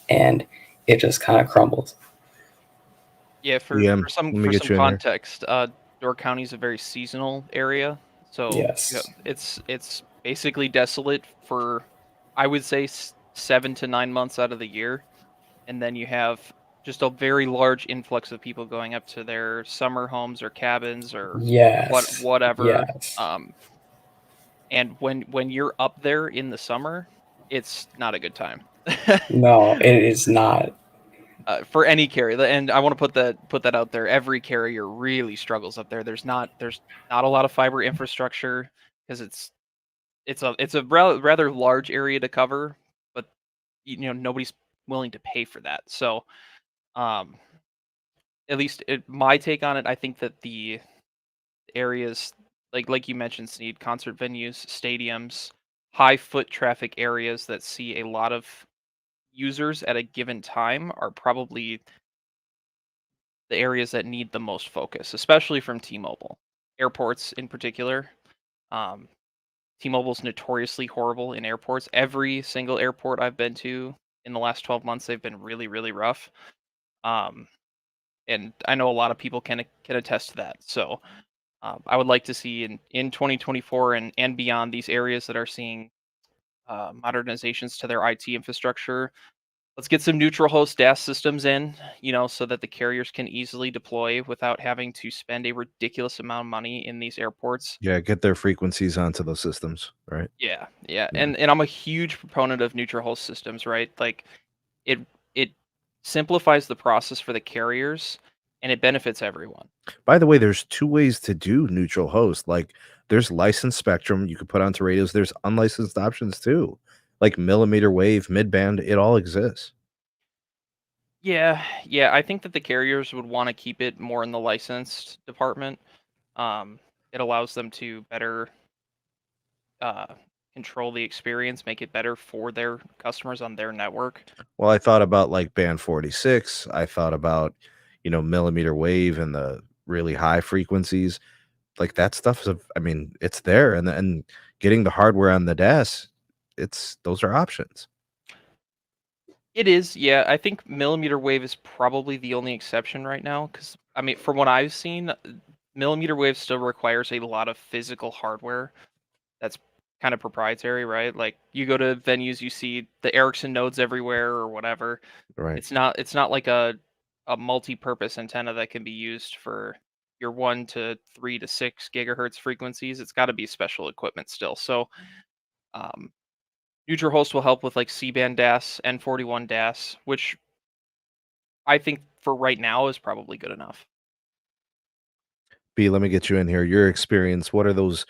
[SPEAKER 4] and it just kind of crumbles.
[SPEAKER 2] Yeah,
[SPEAKER 1] Liam, let me
[SPEAKER 2] for
[SPEAKER 1] get
[SPEAKER 2] some
[SPEAKER 1] you in here.
[SPEAKER 2] context, Door County is a very seasonal area, so
[SPEAKER 4] Yes.
[SPEAKER 2] it's basically desolate for, I would say, 7 to 9 months out of the year, and then you have just a very large influx of people going up to their summer homes or cabins or
[SPEAKER 4] Yes.
[SPEAKER 2] whatever.
[SPEAKER 4] Yes.
[SPEAKER 2] And when you're up there in the summer, it's not a good time.
[SPEAKER 4] No, it is not.
[SPEAKER 2] For any carrier, and I want to put that out there. Every carrier really struggles up there. There's not a lot of fiber infrastructure because it's a rather large area to cover, but nobody's willing to pay for that. So, um, at least my take on it, I think that the areas like you mentioned, Sneed, concert venues, stadiums, high foot traffic areas that see a lot of users at a given time are probably the areas that need the most focus, especially from T-Mobile. Airports in particular. Um, T-Mobile's notoriously horrible in airports. Every single airport I've been to in the last 12 months, they've been really, really rough. Um, and I know a lot of people can attest to that. So I would like to see in 2024 and beyond these areas that are seeing modernizations to their IT infrastructure. Let's get some neutral host DAS systems in, so that the carriers can easily deploy without having to spend a ridiculous amount of money in these airports.
[SPEAKER 1] Yeah, get their frequencies onto those systems, right?
[SPEAKER 2] Yeah, yeah,
[SPEAKER 1] Yeah.
[SPEAKER 2] and I'm a huge proponent of neutral host systems, right? Like it it simplifies the process for the carriers and it benefits everyone.
[SPEAKER 1] By the way, there's two ways to do neutral host. Like, there's licensed spectrum you could put onto radios. There's unlicensed options too, like millimeter wave, mid band. It all exists.
[SPEAKER 2] Yeah, yeah, I think that the carriers would want to keep it more in the licensed department. It allows them to better uh, control the experience, make it better for their customers on their network.
[SPEAKER 1] Well, I thought about like band 46. I thought about, millimeter wave and the really high frequencies. Like that stuff is, I mean, it's there, and getting the hardware on the DAS, those are options.
[SPEAKER 2] It is, yeah. I think millimeter wave is probably the only exception right now because I mean, from what I've seen, millimeter wave still requires a lot of physical hardware that's kind of proprietary, right? Like you go to venues, you see the Ericsson nodes everywhere or whatever.
[SPEAKER 1] Right.
[SPEAKER 2] It's not like a multi-purpose antenna that can be used for your 1 to 3 to 6 gigahertz frequencies. It's got to be special equipment still. So, um, NeutralHost will help with like C-band DAS, N41 DAS, which I think for right now is probably good enough.
[SPEAKER 1] B, let me get you in here. Your experience, what are those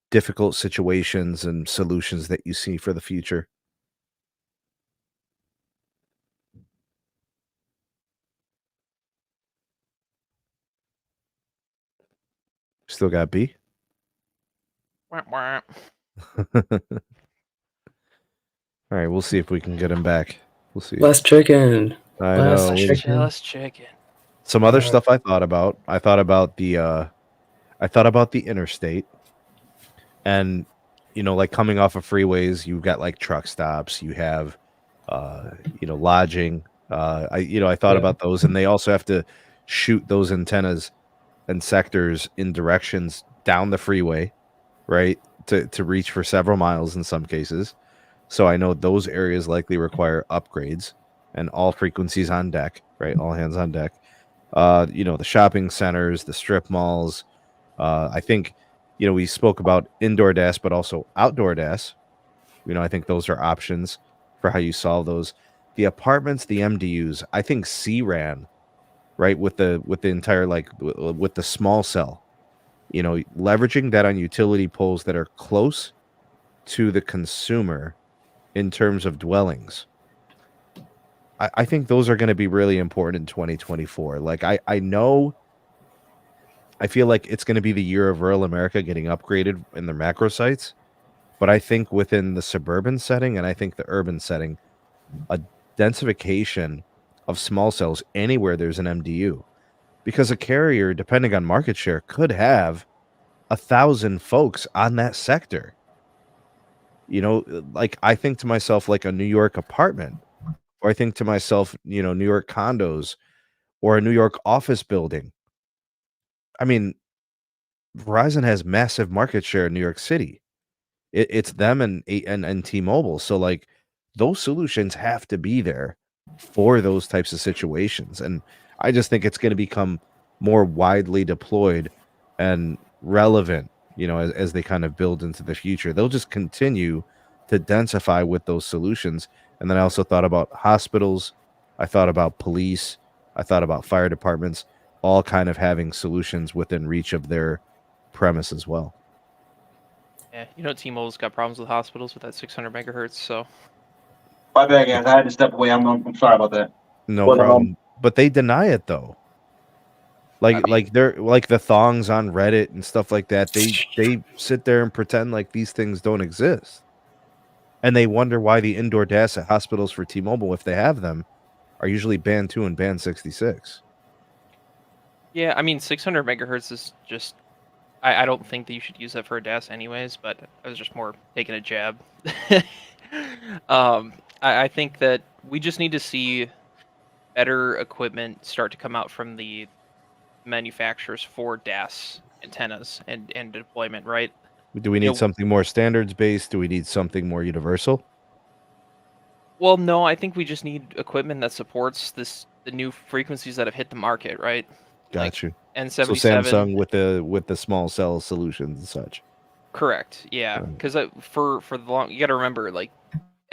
[SPEAKER 1] difficult situations and solutions that you see for the future? Still got B?
[SPEAKER 2] Wah, wah.
[SPEAKER 1] All right, we'll see if we can get him back. We'll see.
[SPEAKER 4] Less chicken.
[SPEAKER 1] I
[SPEAKER 4] Less
[SPEAKER 1] know.
[SPEAKER 4] chicken.
[SPEAKER 2] Just chicken.
[SPEAKER 1] Some other stuff I thought about. I thought about the interstate, and like coming off of freeways, you've got like truck stops, you have lodging. I thought
[SPEAKER 4] Yeah.
[SPEAKER 1] about those, and they also have to shoot those antennas and sectors in directions down the freeway, right? To reach for several miles in some cases. So I know those areas likely require upgrades and all frequencies on deck, right? All hands on deck. The shopping centers, the strip malls. I think, we spoke about indoor DAS, but also outdoor DAS. I think those are options for how you solve those. The apartments, the MDUs, I think CRAN, right? With the entire, like, with the small cell, leveraging that on utility poles that are close to the consumer in terms of dwellings. I think those are going to be really important in 2024. Like, I know, I feel like it's going to be the year of rural America getting upgraded in their macro sites, but I think within the suburban setting and I think the urban setting, a densification of small cells anywhere there's an MDU, because a carrier, depending on market share, could have 1,000 folks on that sector. Like, I think to myself, like a New York apartment, or I think to myself, New York condos or a New York office building. I mean, Verizon has massive market share in New York City. It's them and T-Mobile. So, like, those solutions have to be there for those types of situations. And I just think it's going to become more widely deployed and relevant, as they kind of build into the future. They'll just continue to densify with those solutions. And then I also thought about hospitals, I thought about police. I thought about fire departments, all kind of having solutions within reach of their premise as well.
[SPEAKER 2] Yeah, T-Mobile's got problems with hospitals with that 600 megahertz. So
[SPEAKER 3] My bad, guys. I had to step away. I'm sorry about that.
[SPEAKER 1] No
[SPEAKER 3] But
[SPEAKER 1] problem. But they deny it though.
[SPEAKER 2] I mean,
[SPEAKER 1] They're like the thongs on Reddit and stuff like that. They sit there and pretend like these things don't exist. And they wonder why the indoor DAS at hospitals for T-Mobile, if they have them, are usually band 2 and band 66.
[SPEAKER 2] yeah, I mean, 600 megahertz is just. I don't think that you should use that for a DAS anyways, but I was just more taking a jab. I think that we just need to see better equipment start to come out from the manufacturers for DAS antennas and deployment, right?
[SPEAKER 1] Do we need something more standards based? Do we need something more universal?
[SPEAKER 2] Well, no, I think we just need equipment that supports the new frequencies that have hit the market, right?
[SPEAKER 1] Got you.
[SPEAKER 2] N77.
[SPEAKER 1] So Samsung with the small cell solutions and such.
[SPEAKER 2] Correct. Yeah, because for the long, you got to remember, like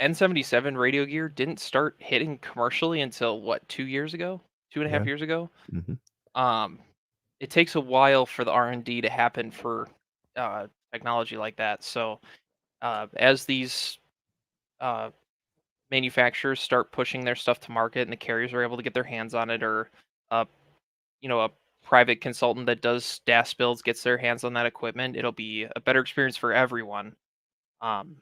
[SPEAKER 2] N77 radio gear didn't start hitting commercially until what, 2 years ago, 2.5 years ago.
[SPEAKER 1] Mm-hmm.
[SPEAKER 2] It takes a while for the R&D to happen for technology like that. So as these manufacturers start pushing their stuff to market and the carriers are able to get their hands on it, or a private consultant that does DAS builds gets their hands on that equipment, it'll be a better experience for everyone. And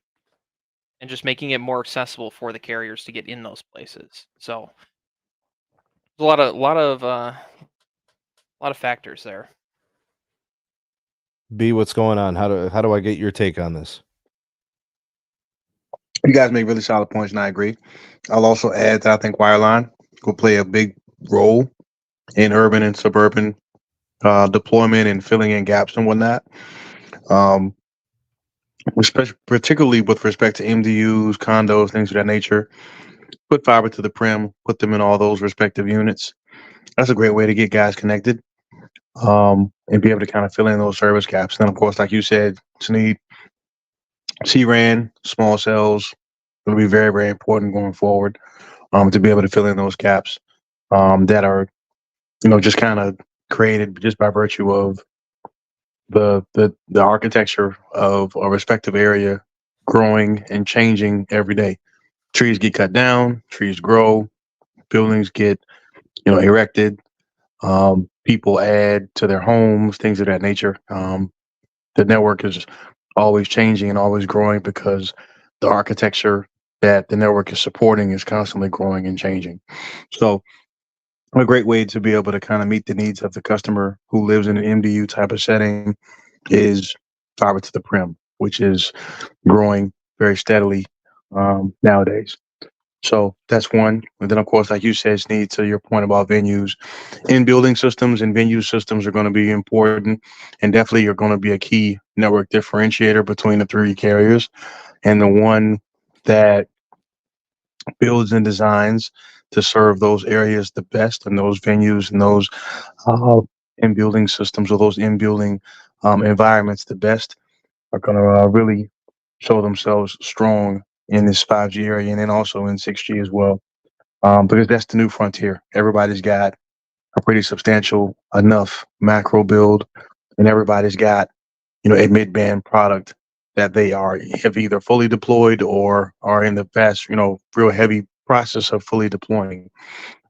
[SPEAKER 2] just making it more accessible for the carriers to get in those places. So there's a lot of factors there.
[SPEAKER 1] B, what's going on? How do I get your take on this?
[SPEAKER 3] You guys make really solid points, and I agree. I'll also add that I think wireline will play a big role in urban and suburban deployment and filling in gaps and whatnot. Particularly with respect to MDUs, condos, things of that nature. Put fiber to the prim, put them in all those respective units. That's a great way to get guys connected and be able to kind of fill in those service gaps. And then, of course, like you said, Sneed, CRAN, small cells will be very, very important going forward to be able to fill in those gaps that are, just kind of created just by virtue of the architecture of a respective area growing and changing every day. Trees get cut down, trees grow, buildings get, erected, people add to their homes, things of that nature. The network is always changing and always growing because the architecture that the network is supporting is constantly growing and changing. So a great way to be able to kind of meet the needs of the customer who lives in an MDU type of setting is fiber to the prim, which is growing very steadily nowadays. So that's one. And then, of course, like you said, Sneed, to your point about venues, in-building systems and venue systems are going to be important and definitely are going to be a key network differentiator between the three carriers. And the one that builds and designs to serve those areas the best and those venues and those in-building systems or those in-building environments the best are going to really show themselves strong in this 5G area and then also in 6G as well, because that's the new frontier. Everybody's got a pretty substantial enough macro build, and everybody's got a mid-band product that they have either fully deployed or are in the fast, real heavy process of fully deploying.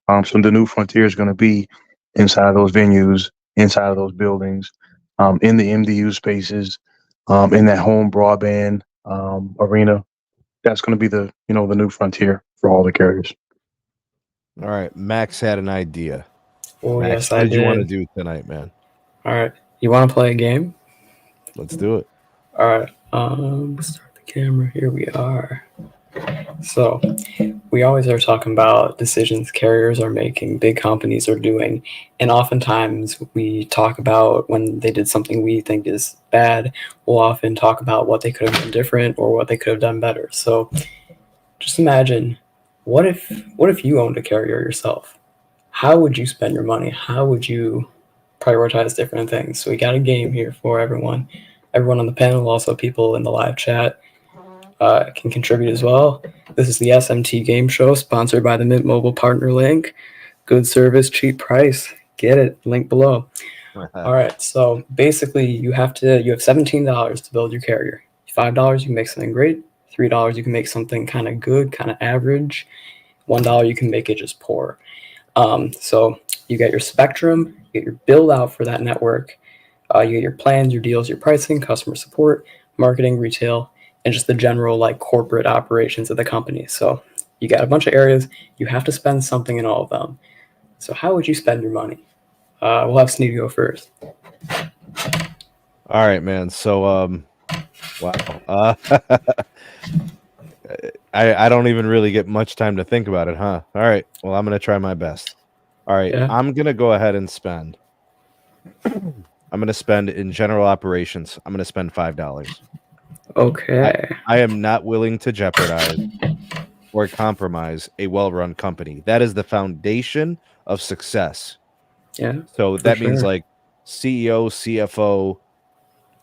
[SPEAKER 3] So the new frontier is going to be inside of those venues, inside of those buildings, in the MDU spaces, in that home broadband arena. That's going to be the the new frontier for all the carriers.
[SPEAKER 1] All right, Max had an idea.
[SPEAKER 4] Oh,
[SPEAKER 1] Max,
[SPEAKER 4] yes,
[SPEAKER 1] what
[SPEAKER 4] I
[SPEAKER 1] did you want to
[SPEAKER 4] did.
[SPEAKER 1] do tonight, man?
[SPEAKER 4] All right. You want to play a game?
[SPEAKER 1] Let's do it.
[SPEAKER 4] All right. Start the camera. Here we are. So we always are talking about decisions carriers are making, big companies are doing, and oftentimes we talk about when they did something we think is bad. We'll often talk about what they could have done different or what they could have done better. So just imagine, what if you owned a carrier yourself? How would you spend your money? How would you prioritize different things? So we got a game here for everyone. Everyone on the panel, also people in the live chat, can contribute as well. This is the SMT Game Show, sponsored by the Mint Mobile Partner Link. Good service, cheap price. Get it. Link below. All right. So basically, you have $17 to build your carrier. $5 you can make something great. $3 you can make something kind of good, kind of average. $1 you can make it just poor. So you get your spectrum, you get your build out for that network, you get your plans, your deals, your pricing, customer support, marketing, retail, and just the general like corporate operations of the company. So you got a bunch of areas. You have to spend something in all of them. So how would you spend your money? We'll have Sneed go first.
[SPEAKER 1] All right, man. So, wow. I don't even really get much time to think about it, huh? All right. Well, I'm going to try my best. All right.
[SPEAKER 4] Yeah.
[SPEAKER 1] I'm going to go ahead and spend. I'm going to spend in general operations. I'm going to spend $5.
[SPEAKER 4] Okay.
[SPEAKER 1] I am not willing to jeopardize or compromise a well-run company. That is the foundation of success.
[SPEAKER 4] Yeah.
[SPEAKER 1] So that means
[SPEAKER 4] sure.
[SPEAKER 1] like CEO, CFO,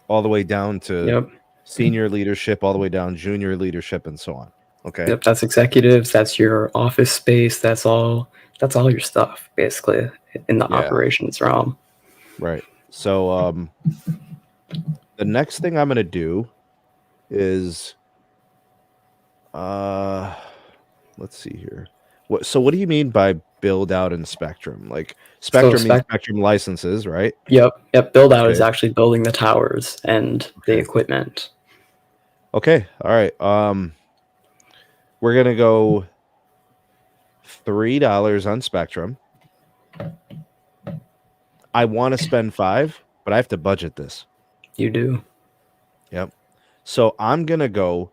[SPEAKER 1] all the way down to
[SPEAKER 4] Yep.
[SPEAKER 1] senior leadership, all the way down junior leadership, and so on. Okay.
[SPEAKER 4] Yep. That's executives. That's your office space. That's all your stuff basically in the
[SPEAKER 1] Yeah.
[SPEAKER 4] operations realm.
[SPEAKER 1] Right. So the next thing I'm gonna do is let's see here. What do you mean by build out and spectrum? Like spectrum means spectrum licenses, right?
[SPEAKER 4] Yep. Build out is
[SPEAKER 1] Okay.
[SPEAKER 4] actually building the towers and the
[SPEAKER 1] Okay.
[SPEAKER 4] equipment.
[SPEAKER 1] Okay. All right. We're gonna go $3 on spectrum. I want to spend $5, but I have to budget this.
[SPEAKER 4] You do.
[SPEAKER 1] Yep. So I'm gonna go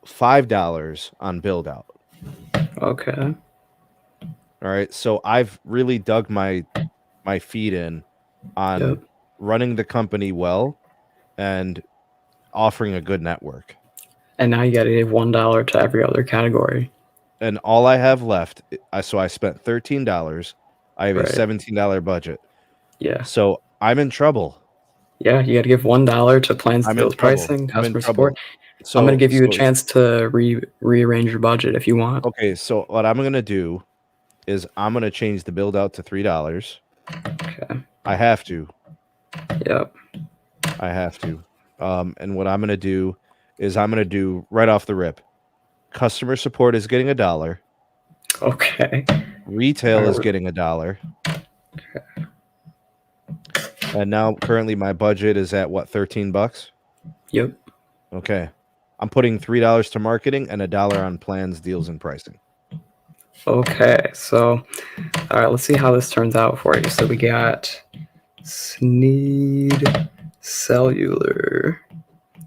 [SPEAKER 1] $5 on build out.
[SPEAKER 4] Okay.
[SPEAKER 1] All right. So I've really dug my feet in on running the company well and offering a good network.
[SPEAKER 4] And now you got to give $1 to every other category.
[SPEAKER 1] And all I have left, so I spent $13. I have a $17 budget.
[SPEAKER 4] Yeah.
[SPEAKER 1] So I'm in trouble.
[SPEAKER 4] Yeah, you got to give $1 to plans, deals, pricing, customer support. So I'm going to give you a chance to rearrange your budget if you want.
[SPEAKER 1] Okay, so what I'm going to do is I'm going to change the build out to $3.
[SPEAKER 4] Okay.
[SPEAKER 1] I have to.
[SPEAKER 4] Yep.
[SPEAKER 1] I have to. And what I'm going to do is I'm going to do right off the rip. Customer support is getting $1.
[SPEAKER 4] Okay.
[SPEAKER 1] Retail is getting $1.
[SPEAKER 4] Okay.
[SPEAKER 1] And now currently my budget is at what, $13?
[SPEAKER 4] Yep.
[SPEAKER 1] Okay. I'm putting $3 to marketing and $1 on plans, deals, and pricing.
[SPEAKER 4] Okay. So, all right, let's see how this turns out for you. So we got Sneed Cellular.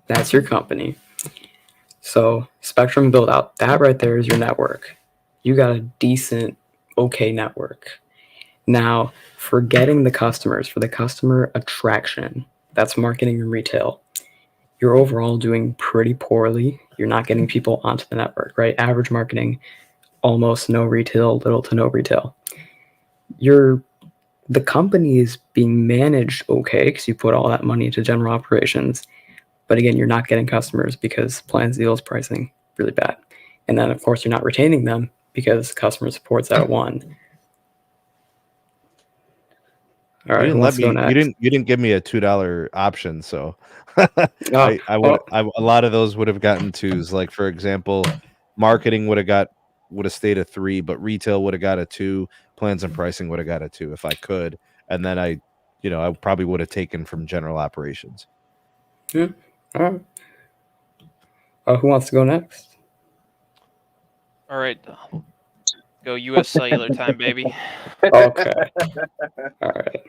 [SPEAKER 4] That's your company. So Spectrum build out, that right there is your network. You got a decent, okay network. Now, for getting the customers, for the customer attraction, that's marketing and retail. You're overall doing pretty poorly. You're not getting people onto the network, right? Average marketing, almost no retail, little to no retail. The company is being managed okay because you put all that money into general operations. But again, you're not getting customers because plans, deals, pricing, really bad. And then, of course, you're not retaining them because customer support's at 1. All right,
[SPEAKER 1] you didn't give me a $2 option, so a lot of those would have gotten 2s. Like for example, marketing would have stayed a 3, but retail would have got a 2. Plans and pricing would have got a 2 if I could, and then I probably would have taken from general operations.
[SPEAKER 4] Yeah. All right. Who wants to go next?
[SPEAKER 2] All right. Go US Cellular time, baby.
[SPEAKER 4] Okay. All right.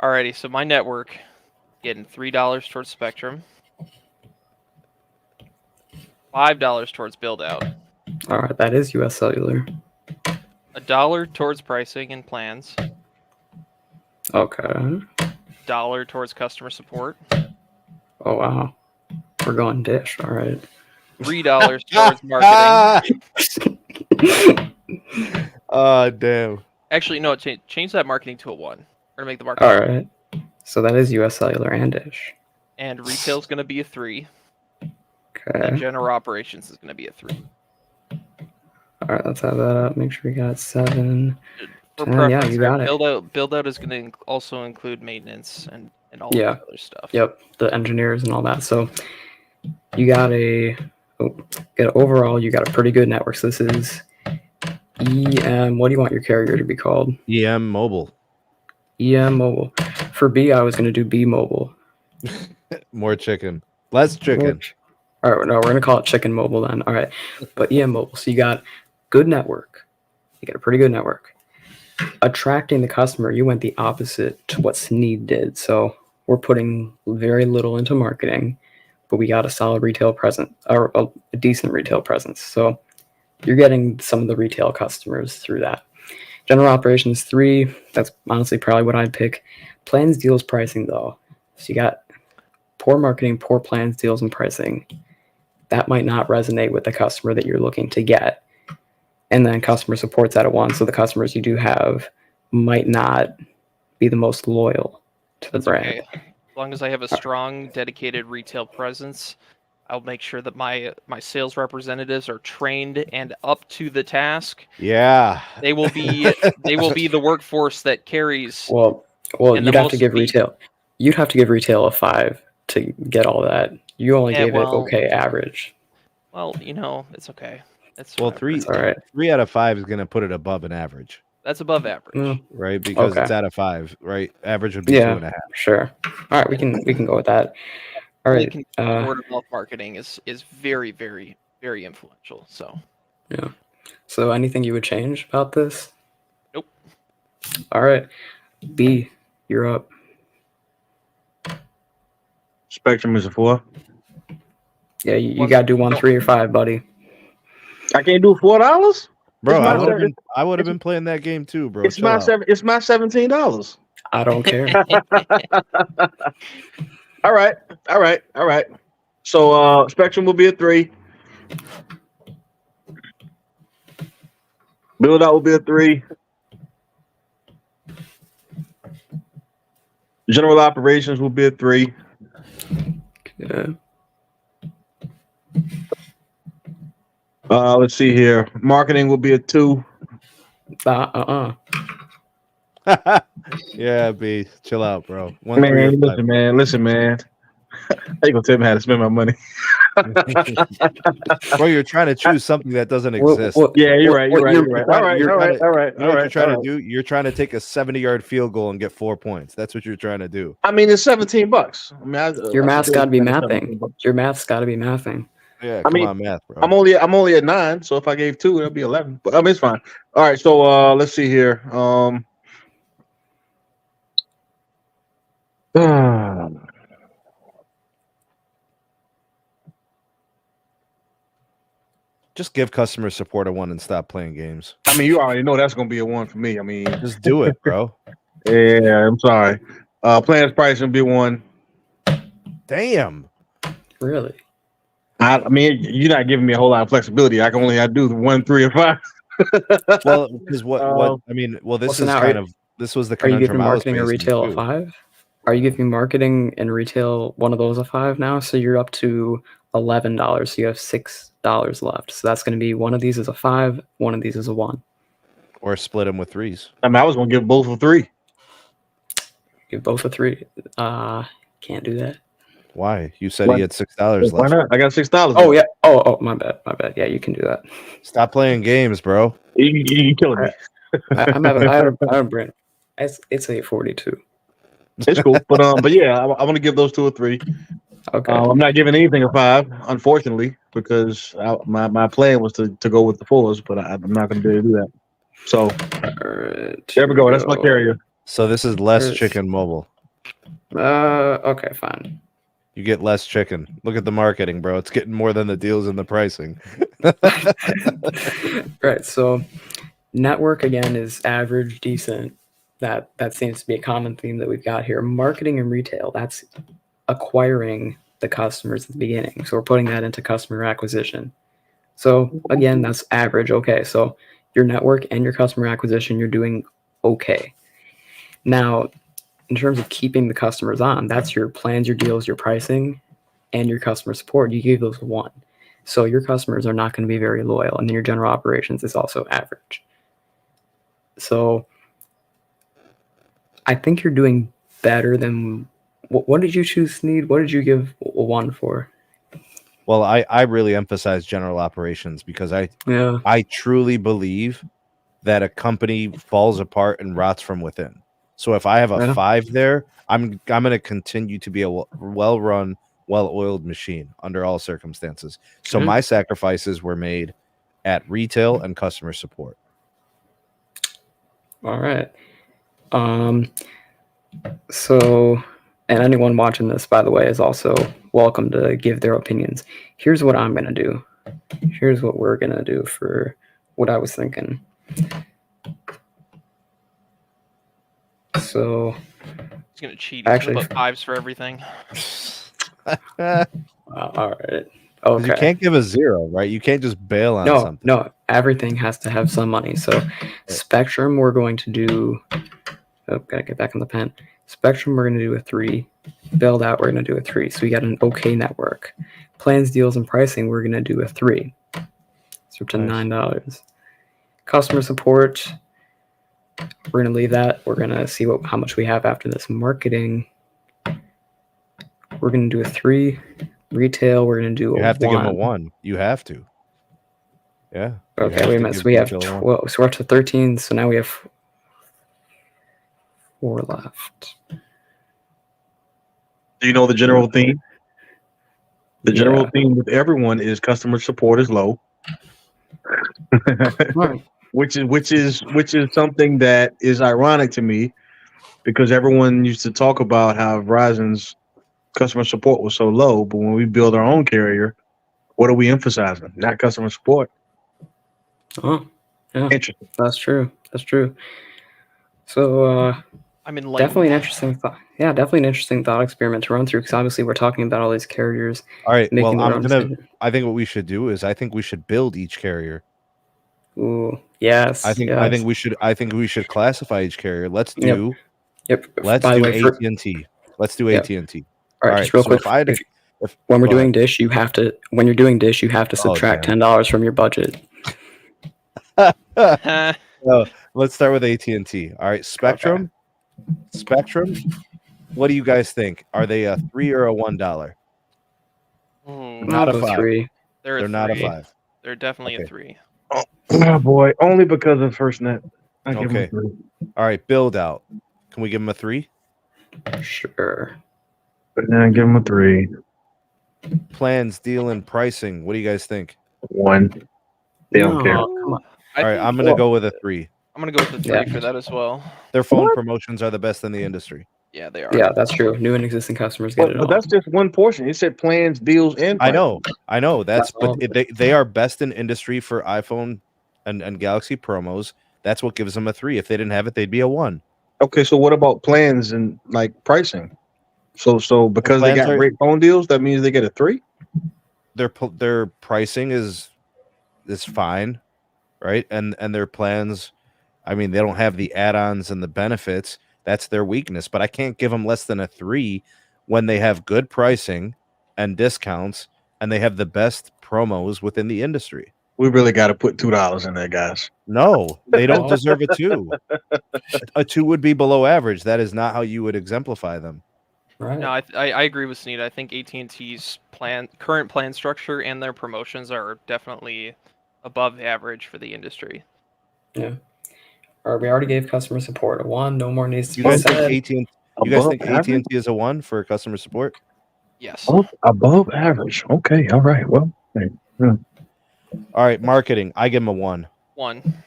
[SPEAKER 2] Alrighty, so my network getting $3 towards spectrum, $5 towards build out.
[SPEAKER 4] All right, that is US Cellular.
[SPEAKER 2] $1 towards pricing and plans.
[SPEAKER 4] Okay.
[SPEAKER 2] $1 towards customer support.
[SPEAKER 4] Oh wow, we're going Dish. All right.
[SPEAKER 2] $3 towards marketing.
[SPEAKER 1] Damn.
[SPEAKER 2] Actually, no, change that marketing to a 1. We're gonna make the marketing.
[SPEAKER 4] All right. So that is US Cellular and Dish.
[SPEAKER 2] And retail's gonna be a 3. And general operations is going to be a 3.
[SPEAKER 4] All right, let's have that up. Make sure we got 7.
[SPEAKER 2] For
[SPEAKER 4] 10,
[SPEAKER 2] preference,
[SPEAKER 4] yeah, you got it.
[SPEAKER 2] Build out is going to also include maintenance and all
[SPEAKER 4] Yeah.
[SPEAKER 2] the other stuff.
[SPEAKER 4] Yep, the engineers and all that. So you got overall, you got a pretty good network. So this is EM. What do you want your carrier to be called?
[SPEAKER 1] EM Mobile.
[SPEAKER 4] EM Mobile. For B, I was going to do B Mobile.
[SPEAKER 1] More chicken. Less chicken.
[SPEAKER 4] All right, no, we're going to call it Chicken Mobile then. All right, but EM Mobile. So you got good network. You got a pretty good network. Attracting the customer, you went the opposite to what Sneed did. So we're putting very little into marketing, but we got a solid retail presence, or a decent retail presence. So you're getting some of the retail customers through that. General operations 3, that's honestly probably what I'd pick. Plans, deals, pricing though. So you got poor marketing, poor plans, deals, and pricing. That might not resonate with the customer that you're looking to get. And then customer support's at a 1, so the customers you do have might not be the most loyal to the brand.
[SPEAKER 2] Okay. As long as I have a strong, dedicated retail presence, I'll make sure that my sales representatives are trained and up to the task.
[SPEAKER 1] Yeah.
[SPEAKER 2] They will be the workforce that carries.
[SPEAKER 4] Well, you'd have to give retail. You'd have to give retail a 5 to get all that. You only gave it okay average.
[SPEAKER 2] Well, it's okay. It's
[SPEAKER 1] 3.
[SPEAKER 4] All right.
[SPEAKER 1] 3 out of 5 is going to put it above an average.
[SPEAKER 2] That's above average,
[SPEAKER 1] right? Because it's out of 5, right? Average would be 2.5.
[SPEAKER 4] Sure. All right, we can go with that. All right.
[SPEAKER 2] Word of mouth marketing is very, very, very influential. So.
[SPEAKER 4] Yeah. So anything you would change about this?
[SPEAKER 2] Nope.
[SPEAKER 4] All right. B, you're up.
[SPEAKER 3] Spectrum is a 4.
[SPEAKER 4] Yeah, you got to do 1, 3, or 5, buddy.
[SPEAKER 3] I can't do $4,
[SPEAKER 1] bro. I would have been playing that game too, bro.
[SPEAKER 3] It's my $17.
[SPEAKER 4] I don't care.
[SPEAKER 3] All right. So Spectrum will be a 3. Build out will be a 3. General operations will be a 3.
[SPEAKER 4] Yeah.
[SPEAKER 3] Let's see here. Marketing will be a 2.
[SPEAKER 1] Yeah, B. Chill out, bro.
[SPEAKER 3] Listen, man. How you gonna tell me how to spend my money?
[SPEAKER 1] Bro, you're trying to choose something that doesn't exist.
[SPEAKER 3] Yeah, you're right. All right.
[SPEAKER 1] You know what you're trying to do? You're trying to take a 70-yard field goal and get 4 points. That's what you're trying to do.
[SPEAKER 3] I mean, it's $17. I mean,
[SPEAKER 4] your math's got to be mathing. Your math's got to be mathing.
[SPEAKER 1] Yeah, come on, math, bro.
[SPEAKER 3] I'm only at 9, so if I gave 2, it'll be 11. But I mean, it's fine. All right, so let's see here.
[SPEAKER 1] Just give customer support a 1 and stop playing games.
[SPEAKER 3] I mean, you already know that's gonna be a 1 for me. I mean,
[SPEAKER 1] just do it, bro.
[SPEAKER 3] Yeah, I'm sorry. Plans price will be 1.
[SPEAKER 1] Damn.
[SPEAKER 4] Really?
[SPEAKER 1] I
[SPEAKER 3] mean, you're not giving me a whole lot of flexibility. I do the 1, 3, or 5.
[SPEAKER 1] Well, because what I mean, this is this was the conundrum.
[SPEAKER 4] Are you giving marketing or retail a 5? Are you giving marketing and retail one of those a 5 now? So you're up to $11. So you have $6 left. So that's going to be one of these is a 5, one of these is a 1.
[SPEAKER 1] Or split them with 3s.
[SPEAKER 3] I mean, I was going to give both a 3.
[SPEAKER 4] Give both a 3. Can't do that.
[SPEAKER 1] Why? You said he had $6 left.
[SPEAKER 3] Why not? I got $6.
[SPEAKER 4] Oh yeah. Oh, my bad. Yeah, you can do that.
[SPEAKER 1] Stop playing games, bro.
[SPEAKER 3] You killing me.
[SPEAKER 4] I have a brain. It's 842.
[SPEAKER 3] It's cool, but yeah, I want to give those 2 a 3.
[SPEAKER 4] Okay.
[SPEAKER 3] I'm not giving anything a 5, unfortunately, because my plan was to go with the 4s, but I'm not going to be able to do that. So there we go. That's my carrier.
[SPEAKER 1] So this is less chicken mobile.
[SPEAKER 4] Okay, fine.
[SPEAKER 1] You get less chicken. Look at the marketing, bro. It's getting more than the deals and the pricing.
[SPEAKER 4] Right. So network again is average, decent. That seems to be a common theme that we've got here. Marketing and retail, that's acquiring the customers at the beginning. So we're putting that into customer acquisition. So again, that's average. Okay. So your network and your customer acquisition, you're doing okay. Now, in terms of keeping the customers on, that's your plans, your deals, your pricing. and your customer support, you gave those 1. So your customers are not going to be very loyal, and then your general operations is also average. So I think you're doing better than what did you choose, Sneed? What did you give a 1 for?
[SPEAKER 1] Well, I really emphasize general operations because I truly believe that a company falls apart and rots from within. So if I have a 5 there, I'm going to continue to be a well-run, well-oiled machine under all circumstances. So my sacrifices were made at retail and customer support.
[SPEAKER 4] All right. So, and anyone watching this, by the way, is also welcome to give their opinions. Here's what I'm going to do. Here's what we're going to do for what I was thinking. So,
[SPEAKER 2] he's going to cheat. He's going to put 5s for everything.
[SPEAKER 4] All right. Okay.
[SPEAKER 1] You can't give a 0, right? You can't just bail on something.
[SPEAKER 4] No, everything has to have some money. So, Spectrum, we're going to do. Oh, gotta get back on the pen. Spectrum, we're going to do a 3. Build out, we're going to do a 3. So we got an okay network. Plans, deals, and pricing, we're going to do a 3. So up to $9. Customer support, we're going to leave that. We're going to see how much we have after this. Marketing, we're going to do a 3. Retail, we're going to do a 1.
[SPEAKER 1] You have to give them a 1. You have to. Yeah.
[SPEAKER 4] Okay, wait a minute. So we have 12. So we're up to 13. So now we have 4 left.
[SPEAKER 3] Do you know the general theme? The general theme with everyone is customer support is low, which is something that is ironic to me, because everyone used to talk about how Verizon's customer support was so low, but when we build our own carrier, what are we emphasizing? Not customer support.
[SPEAKER 4] Oh, yeah,
[SPEAKER 3] interesting.
[SPEAKER 4] That's true. So, definitely an interesting thought. Yeah, definitely an interesting thought experiment to run through, because obviously we're talking about all these carriers.
[SPEAKER 1] All right. Well, I think what we should do is I think we should build each carrier.
[SPEAKER 4] Ooh, yes.
[SPEAKER 1] I think we should classify each carrier. Let's do.
[SPEAKER 4] Yep.
[SPEAKER 1] Let's do AT&T. Let's do AT&T.
[SPEAKER 4] All right. Just real quick. When we're doing Dish, you have to subtract $10 from your budget.
[SPEAKER 1] Let's start with AT&T. All right, Spectrum. Okay. Spectrum. What do you guys think? Are they a $3 or a $1?
[SPEAKER 4] Not a 5.
[SPEAKER 2] They're
[SPEAKER 1] not a 5.
[SPEAKER 2] They're definitely a 3.
[SPEAKER 3] Oh boy, only because of FirstNet.
[SPEAKER 1] Okay. All right, build out. Can we give them a 3?
[SPEAKER 4] Sure.
[SPEAKER 3] But then give them a 3.
[SPEAKER 1] Plans, deal, and pricing. What do you guys think?
[SPEAKER 3] 1. They don't care.
[SPEAKER 4] Come on.
[SPEAKER 1] All right, I'm gonna go with a 3.
[SPEAKER 2] I'm gonna go with the 3 for that as well.
[SPEAKER 1] Their phone promotions are the best in the industry.
[SPEAKER 2] Yeah, they are.
[SPEAKER 4] Yeah, that's true. New and existing customers get it all.
[SPEAKER 3] But that's just one portion. It said plans, deals, and pricing.
[SPEAKER 1] I know. They are best in industry for iPhone and Galaxy promos. That's what gives them a 3. If they didn't have it, they'd be a 1.
[SPEAKER 3] Okay, so what about plans and like pricing? So because they got great phone deals, that means they get a 3?
[SPEAKER 1] Their pricing is fine, right? And their plans, I mean, they don't have the add-ons and the benefits. That's their weakness. But I can't give them less than a 3 when they have good pricing and discounts and they have the best promos within the industry.
[SPEAKER 3] We really got to put $2 in there, guys.
[SPEAKER 1] No, they don't deserve a 2. A 2 would be below average. That is not how you would exemplify them.
[SPEAKER 2] Right. No, I agree with Sneed. I think AT&T's current plan structure and their promotions are definitely above average for the industry.
[SPEAKER 4] Yeah. All right, we already gave customer support a 1. No more needs to
[SPEAKER 1] be said. You guys think AT&T is a 1 for customer support?
[SPEAKER 2] Yes.
[SPEAKER 3] Above average. Okay. All right. Well.
[SPEAKER 1] All right. Marketing. I give them a 1.
[SPEAKER 2] 1.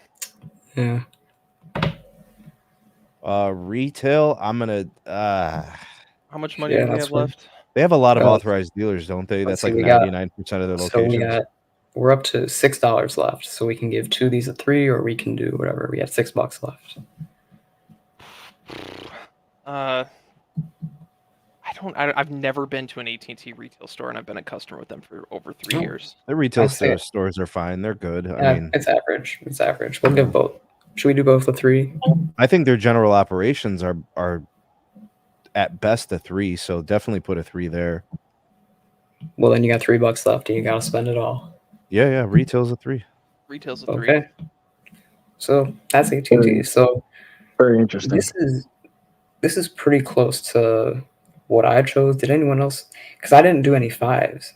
[SPEAKER 4] Yeah.
[SPEAKER 1] Retail. I'm gonna.
[SPEAKER 2] How much money do we have left?
[SPEAKER 1] They have a lot of authorized dealers, don't they? That's like 99% of their locations.
[SPEAKER 4] So we're up to $6 left. So we can give 2 of these a 3, or we can do whatever. We have $6 left.
[SPEAKER 2] I've never been to an AT&T retail store, and I've been a customer with them for over 3 years.
[SPEAKER 1] Their retail stores are fine. They're good. I mean,
[SPEAKER 4] it's average. It's average. We'll give both. Should we do both a 3?
[SPEAKER 1] I think their general operations are at best a 3, so definitely put a 3 there.
[SPEAKER 4] Well, then you got $3 left, and you gotta spend it all.
[SPEAKER 1] Yeah. Retail's a 3.
[SPEAKER 2] Retail's a 3.
[SPEAKER 4] Okay. So that's AT&T. So
[SPEAKER 3] Very interesting.
[SPEAKER 4] this is pretty close to what I chose. Did anyone else? Because I didn't do any 5s,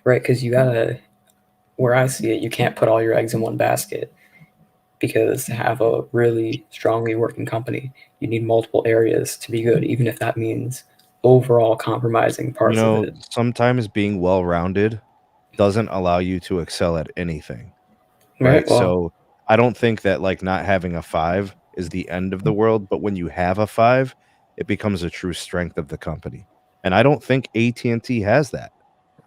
[SPEAKER 4] right? Because you gotta, where I see it, you can't put all your eggs in one basket. Because to have a really strongly working company, you need multiple areas to be good, even if that means overall compromising parts of it.
[SPEAKER 1] Sometimes being well-rounded doesn't allow you to excel at anything.
[SPEAKER 4] Right. Well,
[SPEAKER 1] So I don't think that like not having a 5 is the end of the world, but when you have a 5, it becomes a true strength of the company. And I don't think AT&T has that.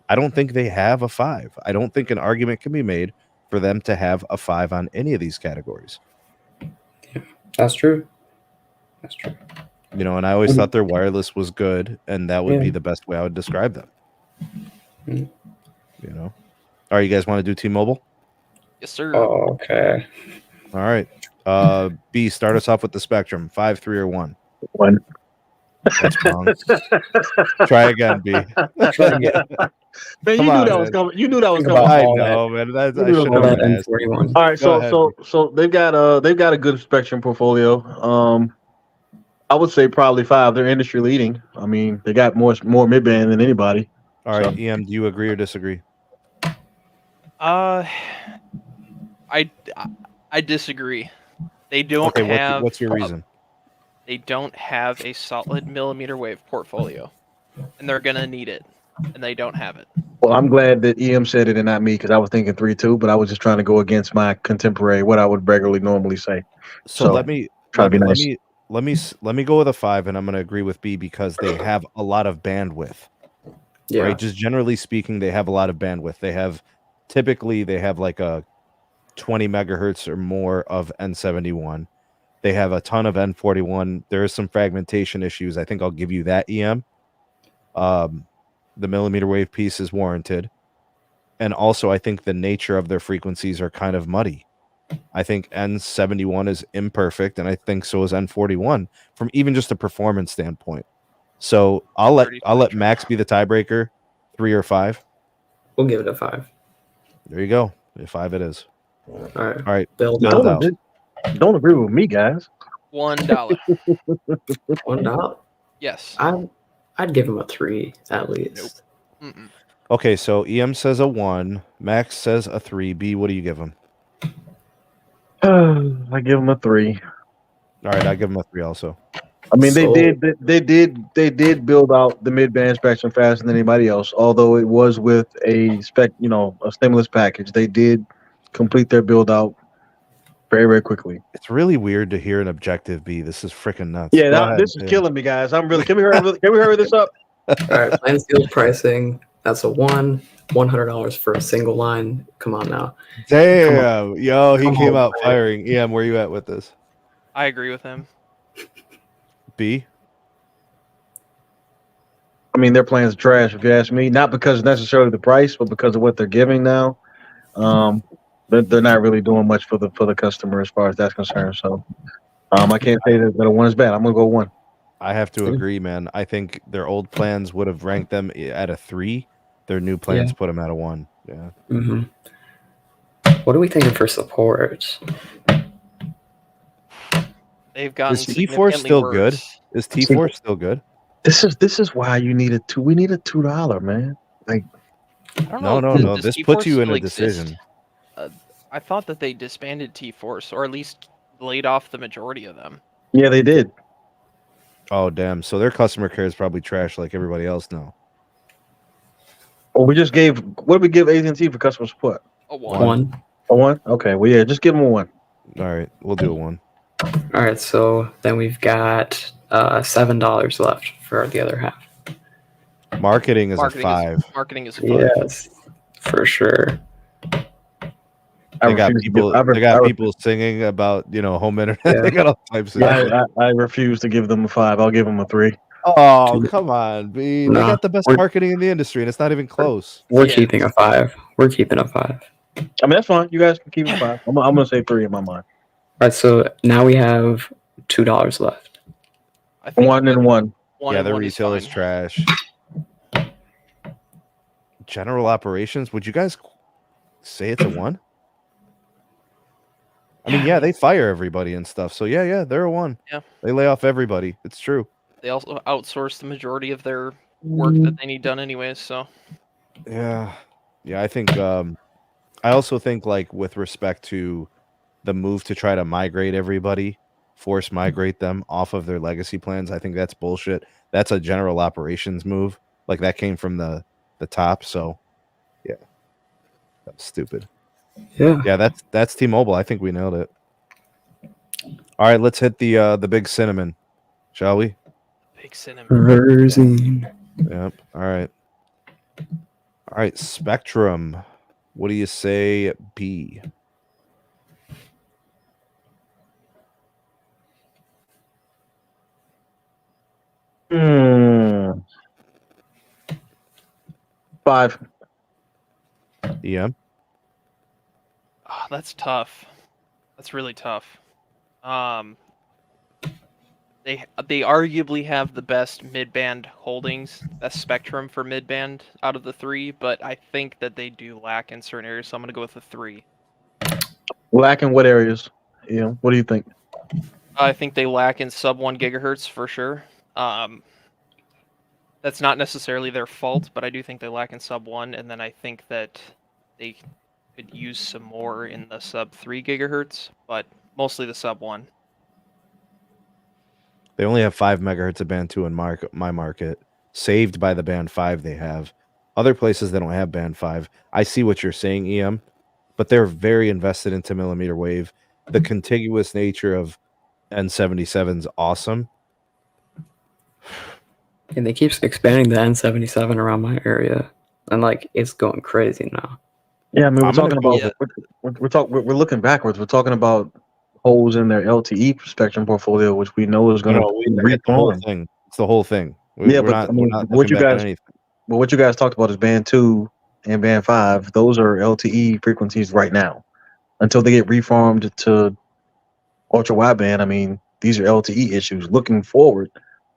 [SPEAKER 1] I don't think they have a 5. I don't think an argument can be made for them to have a 5 on any of these categories.
[SPEAKER 4] that's true. That's true.
[SPEAKER 1] And I always thought their wireless was good, and that would be the best way I would describe them.
[SPEAKER 4] Mhm.
[SPEAKER 1] All right, you guys want to do T-Mobile?
[SPEAKER 2] Yes, sir.
[SPEAKER 4] Oh, okay.
[SPEAKER 1] All right. B, start us off with the spectrum. 5, 3, or 1.
[SPEAKER 3] 1.
[SPEAKER 1] That's wrong. Try again, B.
[SPEAKER 4] Try again.
[SPEAKER 3] Man, you knew that was coming. You knew that was
[SPEAKER 4] Think
[SPEAKER 3] coming.
[SPEAKER 4] about
[SPEAKER 1] I
[SPEAKER 4] all
[SPEAKER 1] know, man. I
[SPEAKER 3] You knew
[SPEAKER 1] should
[SPEAKER 3] all
[SPEAKER 1] have
[SPEAKER 3] that
[SPEAKER 1] asked.
[SPEAKER 4] N41.
[SPEAKER 3] All right,
[SPEAKER 1] Go ahead.
[SPEAKER 3] so they've got a good spectrum portfolio. I would say probably 5. They're industry leading. I mean, they got more mid-band than anybody.
[SPEAKER 1] All right, EM, do you agree or disagree?
[SPEAKER 2] I disagree. They don't have.
[SPEAKER 1] What's your reason?
[SPEAKER 2] They don't have a solid mmWave portfolio, and they're gonna need it, and they don't have it.
[SPEAKER 3] Well, I'm glad that EM said it and not me, because I was thinking 3-2, but I was just trying to go against my contemporary, what I would regularly normally say.
[SPEAKER 1] So let me
[SPEAKER 3] try to be nice.
[SPEAKER 1] let me go with a 5, and I'm going to agree with B because they have a lot of bandwidth.
[SPEAKER 4] Yeah.
[SPEAKER 1] Right? Just generally speaking, they have a lot of bandwidth. They have like a 20 megahertz or more of N71. They have a ton of N41. There is some fragmentation issues. I think I'll give you that, EM. The millimeter wave piece is warranted. And also, I think the nature of their frequencies are kind of muddy. I think N71 is imperfect, and I think so is N41 from even just a performance standpoint. So I'll let Max be the tiebreaker, 3 or 5.
[SPEAKER 4] We'll give it a 5.
[SPEAKER 1] There you go. 5 it is.
[SPEAKER 4] All right.
[SPEAKER 1] All right.
[SPEAKER 4] Build
[SPEAKER 1] out.
[SPEAKER 3] Don't agree with me, guys.
[SPEAKER 2] $1.
[SPEAKER 4] $1.
[SPEAKER 2] Yes.
[SPEAKER 4] I'd give him a 3 at least.
[SPEAKER 2] Nope. Mm-mm.
[SPEAKER 1] Okay, so EM says a 1. Max says a 3. B, what do you give him?
[SPEAKER 3] I give him a 3.
[SPEAKER 1] All right, I give him a 3 also.
[SPEAKER 3] I mean, they did build out the mid-band spectrum faster than anybody else. Although it was with a stimulus package, they did complete their build out very, very quickly.
[SPEAKER 1] It's really weird to hear an objective B. This is freaking nuts.
[SPEAKER 3] Yeah, this is killing me, guys. I'm really. Can we hurry this up?
[SPEAKER 4] All right, plan field pricing. That's a 1. $100 for a single line. Come on now.
[SPEAKER 1] Damn, yo, he came out firing. EM, where you at with this?
[SPEAKER 2] I agree with him.
[SPEAKER 1] B.
[SPEAKER 3] I mean, their plan's trash, if you ask me. Not because necessarily the price, but because of what they're giving now. They're not really doing much for the customer as far as that's concerned. So, I can't say that a 1 is bad. I'm gonna go 1.
[SPEAKER 1] I have to agree, man. I think their old plans would have ranked them at a 3. Their new plans put them at a 1. Yeah.
[SPEAKER 4] Mm-hmm. What are we thinking for support?
[SPEAKER 2] They've gotten
[SPEAKER 1] Is T4 still good? Is T4 still good?
[SPEAKER 3] This is why you need a 2. We need a $2, man. Like,
[SPEAKER 2] I don't know.
[SPEAKER 1] No. This puts you in a decision.
[SPEAKER 2] I thought that they disbanded T4, or at least laid off the majority of them.
[SPEAKER 3] Yeah, they did.
[SPEAKER 1] Oh, damn. So their customer care is probably trash like everybody else now.
[SPEAKER 3] Well, we just gave. What did we give AT&T for customer support?
[SPEAKER 2] A 1.
[SPEAKER 3] A 1? Okay. Well, yeah, just give them a 1.
[SPEAKER 1] All right, we'll do a 1.
[SPEAKER 4] All right, so then we've got $7 left for the other half.
[SPEAKER 1] Marketing is a 5.
[SPEAKER 2] Marketing is a 5.
[SPEAKER 4] Yes, for sure.
[SPEAKER 1] They got people singing about home internet.
[SPEAKER 4] Yeah.
[SPEAKER 1] They got all types of.
[SPEAKER 3] I refuse to give them a 5. I'll give them a 3.
[SPEAKER 1] Oh, come on, B. They
[SPEAKER 4] Nah,
[SPEAKER 1] got the best marketing in the industry, and it's not even close.
[SPEAKER 4] We're keeping a 5. We're keeping a 5.
[SPEAKER 3] I mean, that's fine. You guys can keep it 5. I'm gonna say 3 in my mind.
[SPEAKER 4] All right, so now we have $2 left.
[SPEAKER 2] I think
[SPEAKER 3] 1 and 1.
[SPEAKER 1] Yeah, their retail is trash. General operations. Would you guys say it's a 1? I mean, yeah, they fire everybody and stuff. So yeah, they're a 1.
[SPEAKER 2] Yeah.
[SPEAKER 1] They lay off everybody. It's true.
[SPEAKER 2] They also outsource the majority of their work that they need done anyways. So
[SPEAKER 1] Yeah. I think. I also think, like, with respect to the move to try to migrate everybody, force migrate them off of their legacy plans, I think that's bullshit. That's a general operations move. Like, that came from the top. So yeah, that's stupid. Yeah, that's T-Mobile. I think we nailed it. All right, let's hit the big cinnamon, shall we?
[SPEAKER 2] big cinnamon.
[SPEAKER 4] Verizon.
[SPEAKER 1] Yep. All right, Spectrum. What do you say, B?
[SPEAKER 3] Hmm. 5.
[SPEAKER 1] Yeah.
[SPEAKER 2] Oh, that's tough. That's really tough. They arguably have the best mid-band holdings, best spectrum for mid-band out of the 3, but I think that they do lack in certain areas, so I'm going to go with a 3.
[SPEAKER 3] Lack in what areas? Yeah. What do you think?
[SPEAKER 2] I think they lack in sub 1 gigahertz for sure. That's not necessarily their fault, but I do think they lack in sub 1, and then I think that they could use some more in the sub 3 gigahertz, but mostly the sub 1.
[SPEAKER 1] They only have 5 megahertz of band 2 in my market, saved by the band 5 they have. Other places they don't have band 5. I see what you're saying, EM, but they're very invested into millimeter wave. The contiguous nature of N77 is awesome.
[SPEAKER 4] And they keep expanding the N77 around my area, and like it's going crazy now.
[SPEAKER 3] Yeah, I mean, we're talking about
[SPEAKER 2] yeah.
[SPEAKER 3] we're looking backwards. We're talking about holes in their LTE spectrum portfolio, which we know is going to
[SPEAKER 1] it's the whole thing. It's the whole thing.
[SPEAKER 3] Yeah,
[SPEAKER 1] we're
[SPEAKER 3] but
[SPEAKER 1] not
[SPEAKER 3] what you
[SPEAKER 1] back on
[SPEAKER 3] guys,
[SPEAKER 1] anything.
[SPEAKER 3] well, what you guys talked about is band 2 and band 5. Those are LTE frequencies right now. Until they get reformed to ultra wideband, I mean, these are LTE issues. Looking forward,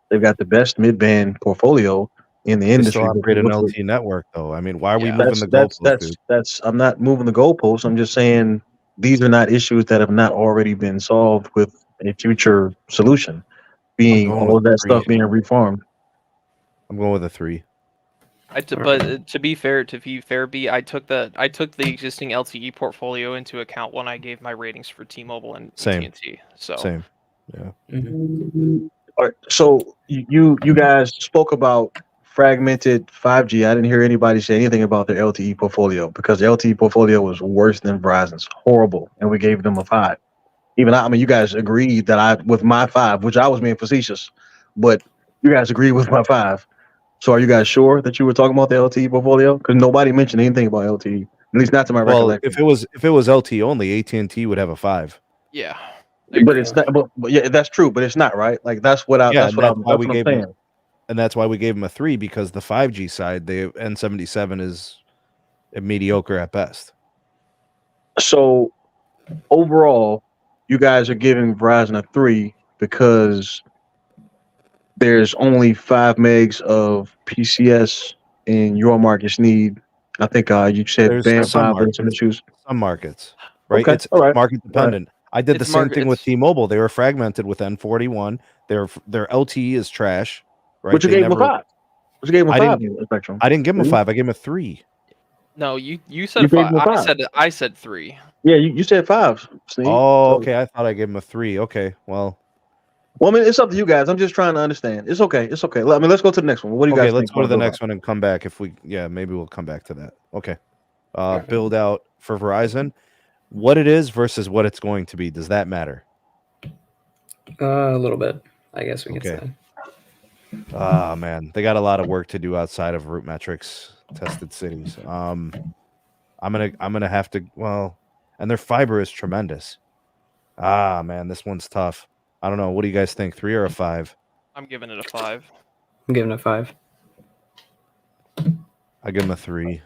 [SPEAKER 3] they've got the best mid-band portfolio in the
[SPEAKER 1] They
[SPEAKER 3] industry.
[SPEAKER 1] still operate an LTE network, though. I mean, why are we moving the goalposts?
[SPEAKER 3] That's. I'm not moving the goalposts. I'm just saying these are not issues that have not already been solved with a future solution, being all of that stuff being reformed.
[SPEAKER 1] I'm going with a 3.
[SPEAKER 2] But to be fair, B, I took the existing LTE portfolio into account when I gave my ratings for T-Mobile and AT&T. So
[SPEAKER 1] same, yeah.
[SPEAKER 3] Mm-hmm. All right, so you guys spoke about fragmented 5G. I didn't hear anybody say anything about their LTE portfolio, because the LTE portfolio was worse than Verizon's. Horrible, and we gave them a 5. Even I mean, you guys agreed that with my 5, which I was being facetious, but you guys agreed with my 5. So are you guys sure that you were talking about the LTE portfolio? Because nobody mentioned anything about LTE, at least not to my recollection.
[SPEAKER 1] If it was LTE only, AT&T would have a 5.
[SPEAKER 2] Yeah,
[SPEAKER 3] but it's not. But yeah, that's true. But it's not, right. Like that's what I'm saying.
[SPEAKER 1] And that's why we gave them a 3, because the 5G side, the N77 is mediocre at best.
[SPEAKER 3] So overall, you guys are giving Verizon a 3 because there's only 5 megs of PCS in your market, Sneed. I think you said
[SPEAKER 1] there's
[SPEAKER 3] band
[SPEAKER 1] some
[SPEAKER 3] 5
[SPEAKER 1] markets,
[SPEAKER 3] some issues.
[SPEAKER 1] Some markets, right?
[SPEAKER 3] Okay.
[SPEAKER 1] It's market dependent.
[SPEAKER 3] Right.
[SPEAKER 1] I did the same thing with T-Mobile. They were fragmented with N41. Their LTE is trash, right?
[SPEAKER 3] But you gave them a 5. But you gave them a 5 spectrum.
[SPEAKER 1] I didn't give them a 5. I gave them a 3.
[SPEAKER 2] No, you said 5. I said 3.
[SPEAKER 3] Yeah, you said 5. Sneed.
[SPEAKER 1] Oh, okay. I thought I gave them a 3. Okay, well,
[SPEAKER 3] I mean, it's up to you guys. I'm just trying to understand. It's okay. It's okay. I mean, let's go to the next one. What do you guys think?
[SPEAKER 1] Let's go to the next one and come back maybe we'll come back to that. Okay. Build out for Verizon. What it is versus what it's going to be. Does that matter?
[SPEAKER 4] A little bit, I guess we can say.
[SPEAKER 1] Ah, man, they got a lot of work to do outside of root metrics tested cities. I'm gonna have to, and their fiber is tremendous. Ah, man, this one's tough. I don't know. What do you guys think? 3 or a 5?
[SPEAKER 2] I'm giving it a 5.
[SPEAKER 4] I'm giving it a 5.
[SPEAKER 1] I give them a 3.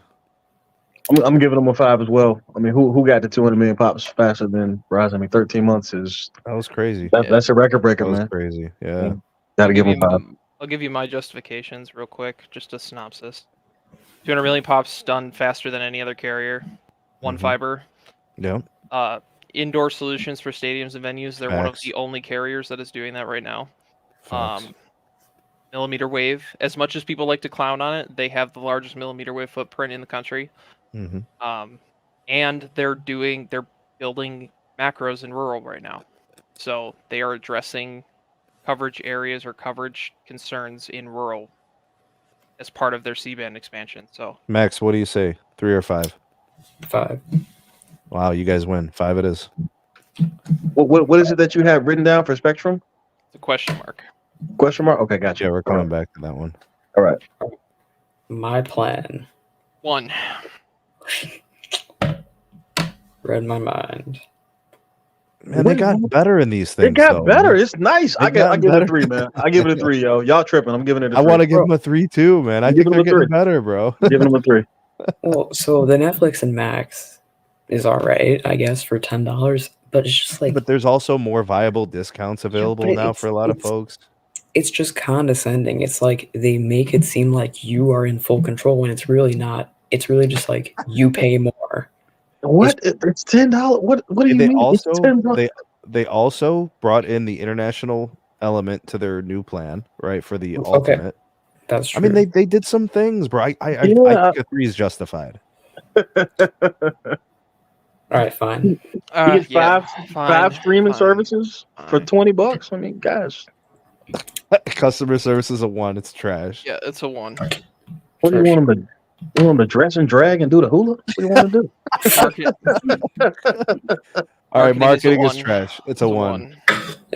[SPEAKER 3] I'm giving them a 5 as well. I mean, who got to 200 million pops faster than Verizon? I mean, 13 months
[SPEAKER 1] that was crazy.
[SPEAKER 3] That's a record breaker, man.
[SPEAKER 1] Crazy. Yeah.
[SPEAKER 3] Gotta give them 5.
[SPEAKER 2] I'll give you my justifications real quick, just a synopsis. 200 million pops done faster than any other carrier. One fiber.
[SPEAKER 1] Yeah.
[SPEAKER 2] Indoor solutions for stadiums and venues. They're one of
[SPEAKER 1] Facts.
[SPEAKER 2] the only carriers that is doing that right now.
[SPEAKER 1] Facts.
[SPEAKER 2] Millimeter wave. As much as people like to clown on it, they have the largest millimeter wave footprint in the country. And they're building macros in rural right now. So they are addressing coverage areas or coverage concerns in rural as part of their C-band expansion. So
[SPEAKER 1] Max, what do you say? 3 or 5?
[SPEAKER 4] 5.
[SPEAKER 1] Wow, you guys win. 5 it is.
[SPEAKER 3] What is it that you have written down for Spectrum?
[SPEAKER 2] it's a question mark.
[SPEAKER 3] Question mark? Okay, gotcha.
[SPEAKER 1] Yeah, we're coming back to that one.
[SPEAKER 3] All right.
[SPEAKER 4] My plan.
[SPEAKER 2] 1.
[SPEAKER 4] Read my mind.
[SPEAKER 1] Man, they got better in these things.
[SPEAKER 3] It got
[SPEAKER 1] though,
[SPEAKER 3] better.
[SPEAKER 1] man.
[SPEAKER 3] It's nice.
[SPEAKER 1] They
[SPEAKER 3] I give it
[SPEAKER 1] gotten
[SPEAKER 3] a 3, man. I give it a 3, yo. Y'all tripping. I'm giving it a 3.
[SPEAKER 1] I want to give them a 3 too, man. I think they're getting better, bro.
[SPEAKER 3] I'm giving them a 3.
[SPEAKER 4] Well, so the Netflix and Max is all right, I guess, for $10, but it's just like.
[SPEAKER 1] But there's also more viable discounts available now for a lot of folks.
[SPEAKER 4] It's just condescending. It's like they make it seem like you are in full control when it's really not. It's really just like you pay more.
[SPEAKER 3] What? It's $10. What do you mean?
[SPEAKER 1] Also,
[SPEAKER 3] it's $10?
[SPEAKER 1] they also brought in the international element to their new plan, right? For the ultimate.
[SPEAKER 4] That's true.
[SPEAKER 1] I mean, they did some things, bro. I think a 3 is justified.
[SPEAKER 3] All
[SPEAKER 4] right, fine.
[SPEAKER 3] You get five streaming services for $20. I mean, gosh.
[SPEAKER 1] Customer service is a 1. It's trash.
[SPEAKER 2] Yeah, it's a 1.
[SPEAKER 3] What do you want them to? You want them to dress and drag and do the hula? What do you want to do?
[SPEAKER 1] All right, marketing is trash. It's a 1.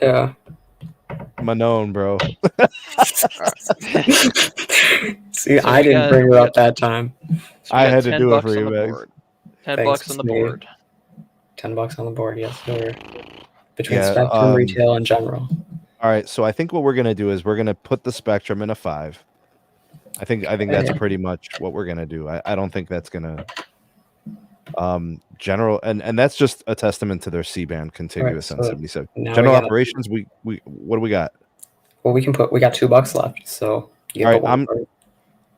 [SPEAKER 4] Yeah.
[SPEAKER 1] Manon, bro.
[SPEAKER 4] See, I didn't bring her up that time.
[SPEAKER 2] So
[SPEAKER 1] I had to do it for you, Max.
[SPEAKER 2] $10 on the board.
[SPEAKER 4] $10 on the board, yes, sir. Between Spectrum, retail, and general.
[SPEAKER 1] All right, so I think what we're gonna do is we're gonna put the Spectrum in a 5. I think that's pretty much what we're gonna do. I don't think that's gonna general and that's just a testament to their C-band contiguous
[SPEAKER 4] right, so
[SPEAKER 1] N77. General operations, we what do we got?
[SPEAKER 4] Well, we got $2 left, so
[SPEAKER 1] all right,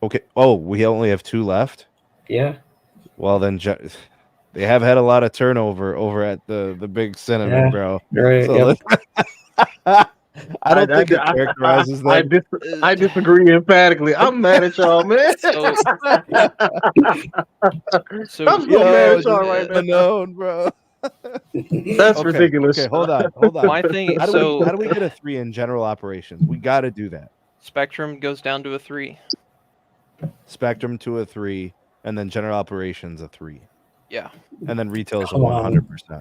[SPEAKER 1] okay. Oh, we only have 2 left.
[SPEAKER 4] Yeah.
[SPEAKER 1] Well, then they have had a lot of turnover over at the big cinnamon, bro.
[SPEAKER 3] Right.
[SPEAKER 1] So I don't think it characterizes that.
[SPEAKER 3] I disagree emphatically. I'm mad at y'all, man.
[SPEAKER 2] So
[SPEAKER 3] I'm so mad at y'all right now.
[SPEAKER 1] Known, bro.
[SPEAKER 3] That's ridiculous.
[SPEAKER 1] Okay, hold on.
[SPEAKER 2] My thing.
[SPEAKER 1] How do we get a 3 in general operations? We got to do that.
[SPEAKER 2] Spectrum goes down to a 3.
[SPEAKER 1] Spectrum to a 3, and then general operations a 3.
[SPEAKER 2] Yeah.
[SPEAKER 1] And then retail is a 100%.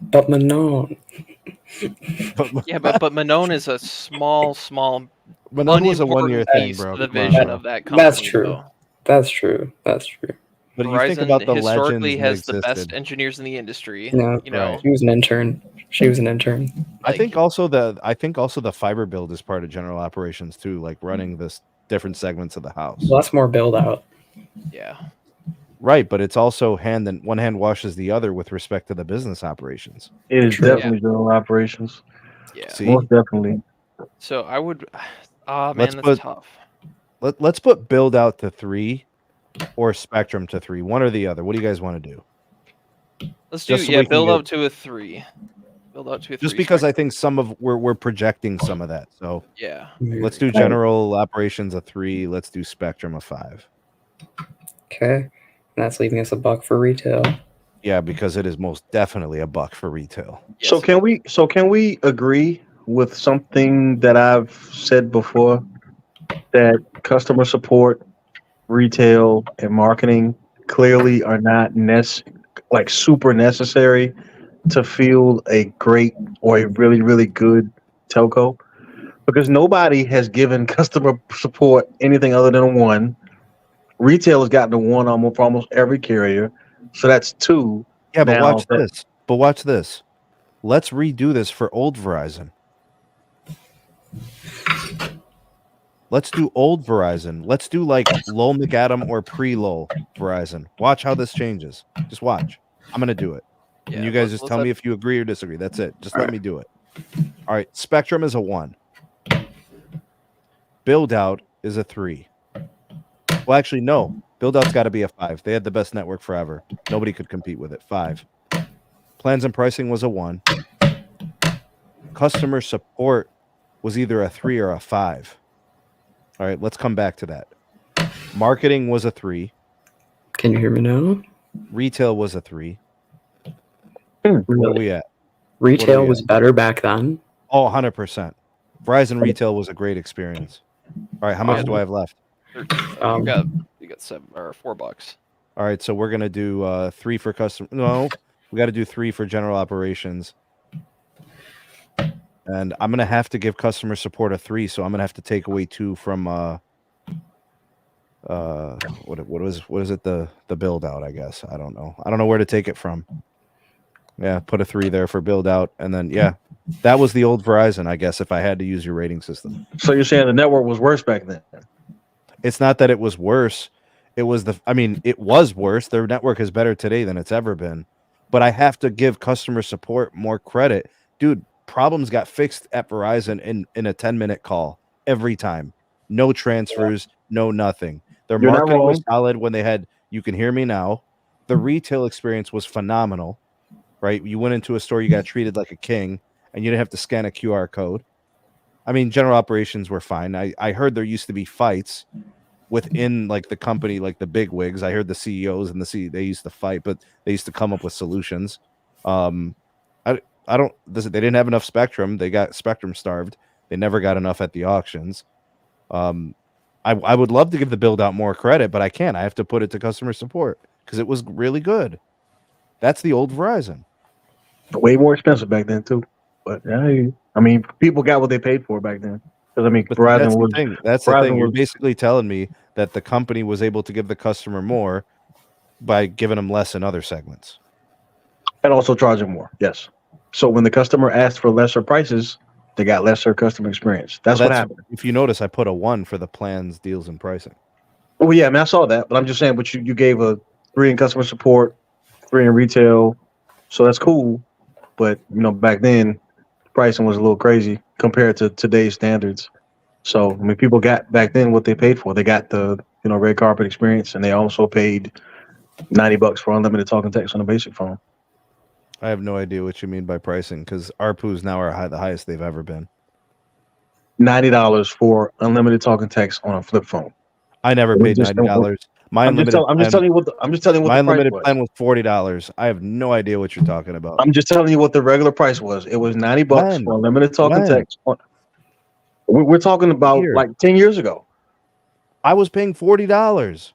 [SPEAKER 4] But Manon.
[SPEAKER 2] But Manon is a small.
[SPEAKER 1] Manon was a 1-year thing, bro.
[SPEAKER 2] The vision of that company.
[SPEAKER 4] That's true.
[SPEAKER 2] Though.
[SPEAKER 4] That's true.
[SPEAKER 1] But
[SPEAKER 2] Verizon
[SPEAKER 1] you think about the
[SPEAKER 2] historically
[SPEAKER 1] legends
[SPEAKER 2] has
[SPEAKER 1] that
[SPEAKER 2] the
[SPEAKER 1] existed.
[SPEAKER 2] best engineers in the industry.
[SPEAKER 4] Yeah,
[SPEAKER 2] you know,
[SPEAKER 4] she was an intern.
[SPEAKER 1] I think also the fiber build is part of general operations too, like running this different segments of the house.
[SPEAKER 4] Well, that's more build out.
[SPEAKER 2] Yeah.
[SPEAKER 1] Right, but it's also one hand washes the other with respect to the business operations.
[SPEAKER 3] It is definitely general operations.
[SPEAKER 2] Yeah.
[SPEAKER 1] See?
[SPEAKER 3] Most definitely.
[SPEAKER 2] So I would that's tough.
[SPEAKER 1] Let's put build out to 3 or Spectrum to 3. One or the other. What do you guys want to do?
[SPEAKER 2] Let's do build up to a 3. Build up to a 3.
[SPEAKER 1] Just because I think we're projecting some of that. So
[SPEAKER 2] yeah.
[SPEAKER 1] Let's do general operations a 3. Let's do Spectrum a 5.
[SPEAKER 4] Okay. And that's leaving us $1 for retail.
[SPEAKER 1] Yeah, because it is most definitely $1 for retail.
[SPEAKER 2] Yes.
[SPEAKER 3] So can we agree with something that I've said before, that customer support, retail, and marketing clearly are not super necessary to fuel a great or a really, really good telco? Because nobody has given customer support anything other than a 1. Retail has gotten a 1 for almost every carrier, so that's 2.
[SPEAKER 1] Yeah, but watch this. Let's redo this for old Verizon. Let's do old Verizon. Let's do like Lowell McAdam or pre-Lowell Verizon. Watch how this changes. Just watch. I'm gonna do it.
[SPEAKER 2] Yeah,
[SPEAKER 1] and you guys just tell me if you agree or disagree. That's it. Just let me do it. All right. Spectrum is a 1. Build out is a 3. Well, actually, no. Build out's got to be a 5. They had the best network forever. Nobody could compete with it. 5. Plans and pricing was a 1. Customer support was either a 3 or a 5. All right, let's come back to that. Marketing was a 3.
[SPEAKER 4] Can you hear me now?
[SPEAKER 1] Retail was a 3.
[SPEAKER 4] Really?
[SPEAKER 1] Where are we at?
[SPEAKER 4] Retail was better back then.
[SPEAKER 1] Oh, 100%. Verizon retail was a great experience. All right, how much do I have left?
[SPEAKER 2] You got $4.
[SPEAKER 1] All right, so we're gonna do 3 for customer. No, we got to do 3 for general operations. And I'm gonna have to give customer support a 3, so I'm gonna have to take away 2 from what is it, the build out, I guess. I don't know where to take it from. Yeah, put a 3 there for build out, and then that was the old Verizon, I guess, if I had to use your rating system.
[SPEAKER 3] So you're saying the network was worse back then?
[SPEAKER 1] It's not that it was worse. It was it was worse. Their network is better today than it's ever been. But I have to give customer support more credit. Dude, problems got fixed at Verizon in a 10-minute call every time. No transfers, no nothing. Their marketing was solid when they had You Can Hear Me Now. The retail experience was phenomenal, right? You went into a store, you got treated like a king, and you didn't have to scan a QR code. I mean, general operations were fine. I heard there used to be fights within like the company, like the big wigs. I heard the CEOs and they used to fight, but they used to come up with solutions. They didn't have enough spectrum. They got spectrum starved. They never got enough at the auctions. I would love to give the build out more credit, but I can't. I have to put it to customer support because it was really good. That's the old Verizon.
[SPEAKER 3] Way more expensive back then too. But I mean, people got what they paid for back then. Because I mean, Verizon
[SPEAKER 1] that's the thing. You're basically telling me that the company was able to give the customer more by giving them less in other segments,
[SPEAKER 3] and also charging more. Yes. So when the customer asked for lesser prices, they got lesser customer experience. That's what happened.
[SPEAKER 1] If you notice, I put a 1 for the plans, deals, and pricing.
[SPEAKER 3] Oh yeah, I mean, I saw that, but I'm just saying. But you gave a 3 in customer support, 3 in retail, so that's cool. But back then, pricing was a little crazy compared to today's standards. So I mean, people got back then what they paid for. They got the red carpet experience, and they also paid $90 for unlimited talking text on a basic phone.
[SPEAKER 1] I have no idea what you mean by pricing because ARPUs now are the highest they've ever been.
[SPEAKER 3] $90 for unlimited talking text on a flip phone.
[SPEAKER 1] I never paid $90.
[SPEAKER 3] I'm just telling you what the
[SPEAKER 1] unlimited plan was $40. I have no idea what you're talking about.
[SPEAKER 3] I'm just telling you what the regular price was. It was $90 for unlimited talking text. We're talking about like 10 years ago.
[SPEAKER 1] I was paying $40.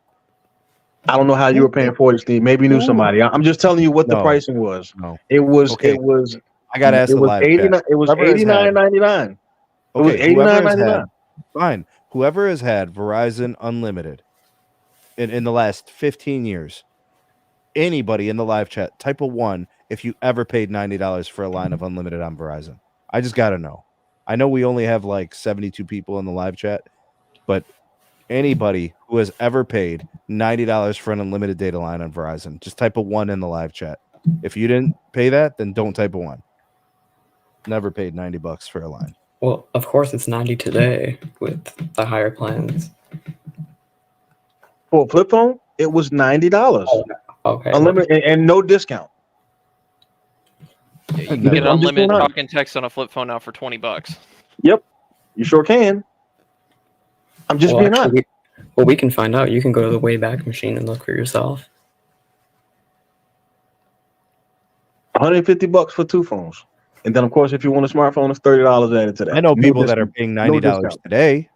[SPEAKER 3] I don't know how you were paying for it, Steve. Maybe you knew somebody. I'm just telling you what the pricing was.
[SPEAKER 1] No.
[SPEAKER 3] It was.
[SPEAKER 1] I got to ask the live chat.
[SPEAKER 3] It was $89.99. It was $89.99.
[SPEAKER 1] Fine. Whoever has had Verizon Unlimited in the last 15 years, anybody in the live chat, type a 1 if you ever paid $90 for a line of unlimited on Verizon. I just got to know. I know we only have like 72 people in the live chat, but anybody who has ever paid $90 for an unlimited data line on Verizon, just type a 1 in the live chat. If you didn't pay that, then don't type a 1. Never paid $90 for a line.
[SPEAKER 4] Well, of course it's 90 today with the higher plans.
[SPEAKER 3] For a flip phone, it was $90.
[SPEAKER 4] Oh, okay.
[SPEAKER 3] Unlimited and no discount.
[SPEAKER 2] Yeah, you can get unlimited talking text on a flip phone now for $20.
[SPEAKER 3] Yep, you sure can. I'm just being honest.
[SPEAKER 4] We can find out. You can go to the Wayback Machine and look for yourself.
[SPEAKER 3] $150 for 2 phones. And then, of course, if you want a smartphone, it's $30 added to that.
[SPEAKER 1] I know people that are paying $90 today.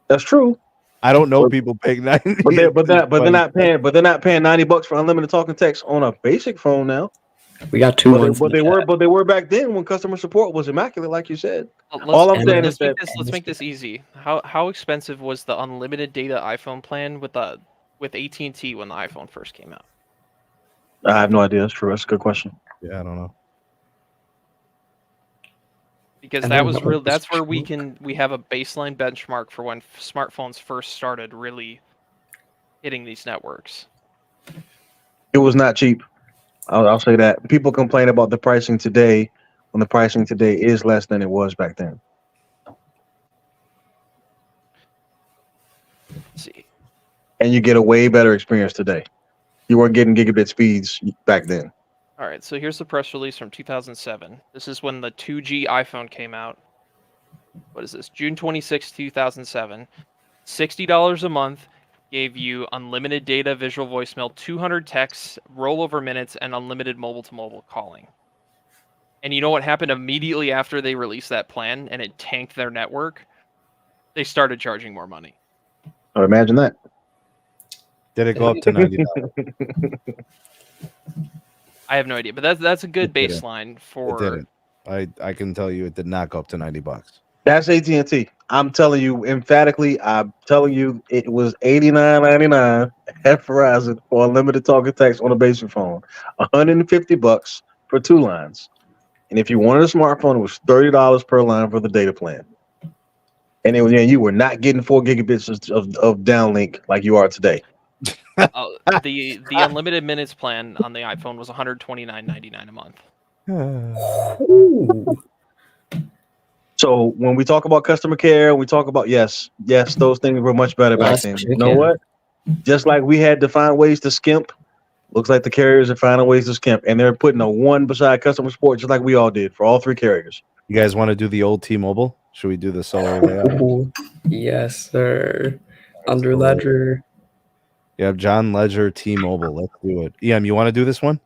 [SPEAKER 3] That's true.
[SPEAKER 1] I don't know people paying $90.
[SPEAKER 3] But they're not paying $90 for unlimited talking text on a basic phone now.
[SPEAKER 4] We got 2 ones.
[SPEAKER 3] But they were back then when customer support was immaculate, like you said. All I'm saying is that
[SPEAKER 2] let's make this easy. How expensive was the unlimited data iPhone plan with AT&T when the iPhone first came out?
[SPEAKER 3] I have no idea. That's true. That's a good question.
[SPEAKER 1] Yeah, I don't know.
[SPEAKER 2] Because that's where we have a baseline benchmark for when smartphones first started really hitting these networks.
[SPEAKER 3] It was not cheap. I'll say that. People complain about the pricing today when the pricing today is less than it was back then.
[SPEAKER 2] Let's see.
[SPEAKER 3] and you get a way better experience today. You weren't getting gigabit speeds back then.
[SPEAKER 2] All right, so here's the press release from 2007. This is when the 2G iPhone came out. What is this? June 26, 2007. $60 a month gave you unlimited data, visual voicemail, 200 texts, rollover minutes, and unlimited mobile-to-mobile calling. And you know what happened immediately after they released that plan and it tanked their network? They started charging more money.
[SPEAKER 3] Oh, imagine that.
[SPEAKER 1] Did it go up to $90?
[SPEAKER 2] I have no idea, but that's a good
[SPEAKER 1] It didn't.
[SPEAKER 2] baseline
[SPEAKER 1] It
[SPEAKER 2] for.
[SPEAKER 1] didn't. I can tell you it did not go up to $90.
[SPEAKER 3] That's AT&T. I'm telling you emphatically. I'm telling you it was $89.99 at Verizon for unlimited talk and text on a basic phone. $150 for 2 lines. And if you wanted a smartphone, it was $30 per line for the data plan. And you were not getting 4 gigabits of downlink like you are today.
[SPEAKER 2] The unlimited minutes plan on the iPhone was $129.99 a month.
[SPEAKER 4] Ooh.
[SPEAKER 3] So when we talk about customer care, we talk about yes, those things were much better back then. You know what? Just like we had to find ways to skimp, looks like the carriers are finding ways to skimp, and they're putting a 1 beside customer support, just like we all did for all 3 carriers.
[SPEAKER 1] You guys want to do the old T-Mobile? Should we do the solar layout?
[SPEAKER 4] Ooh. Yes, sir. Under Ledger.
[SPEAKER 1] Yeah, John Ledger T-Mobile. Let's do it. EM, you want to do this one?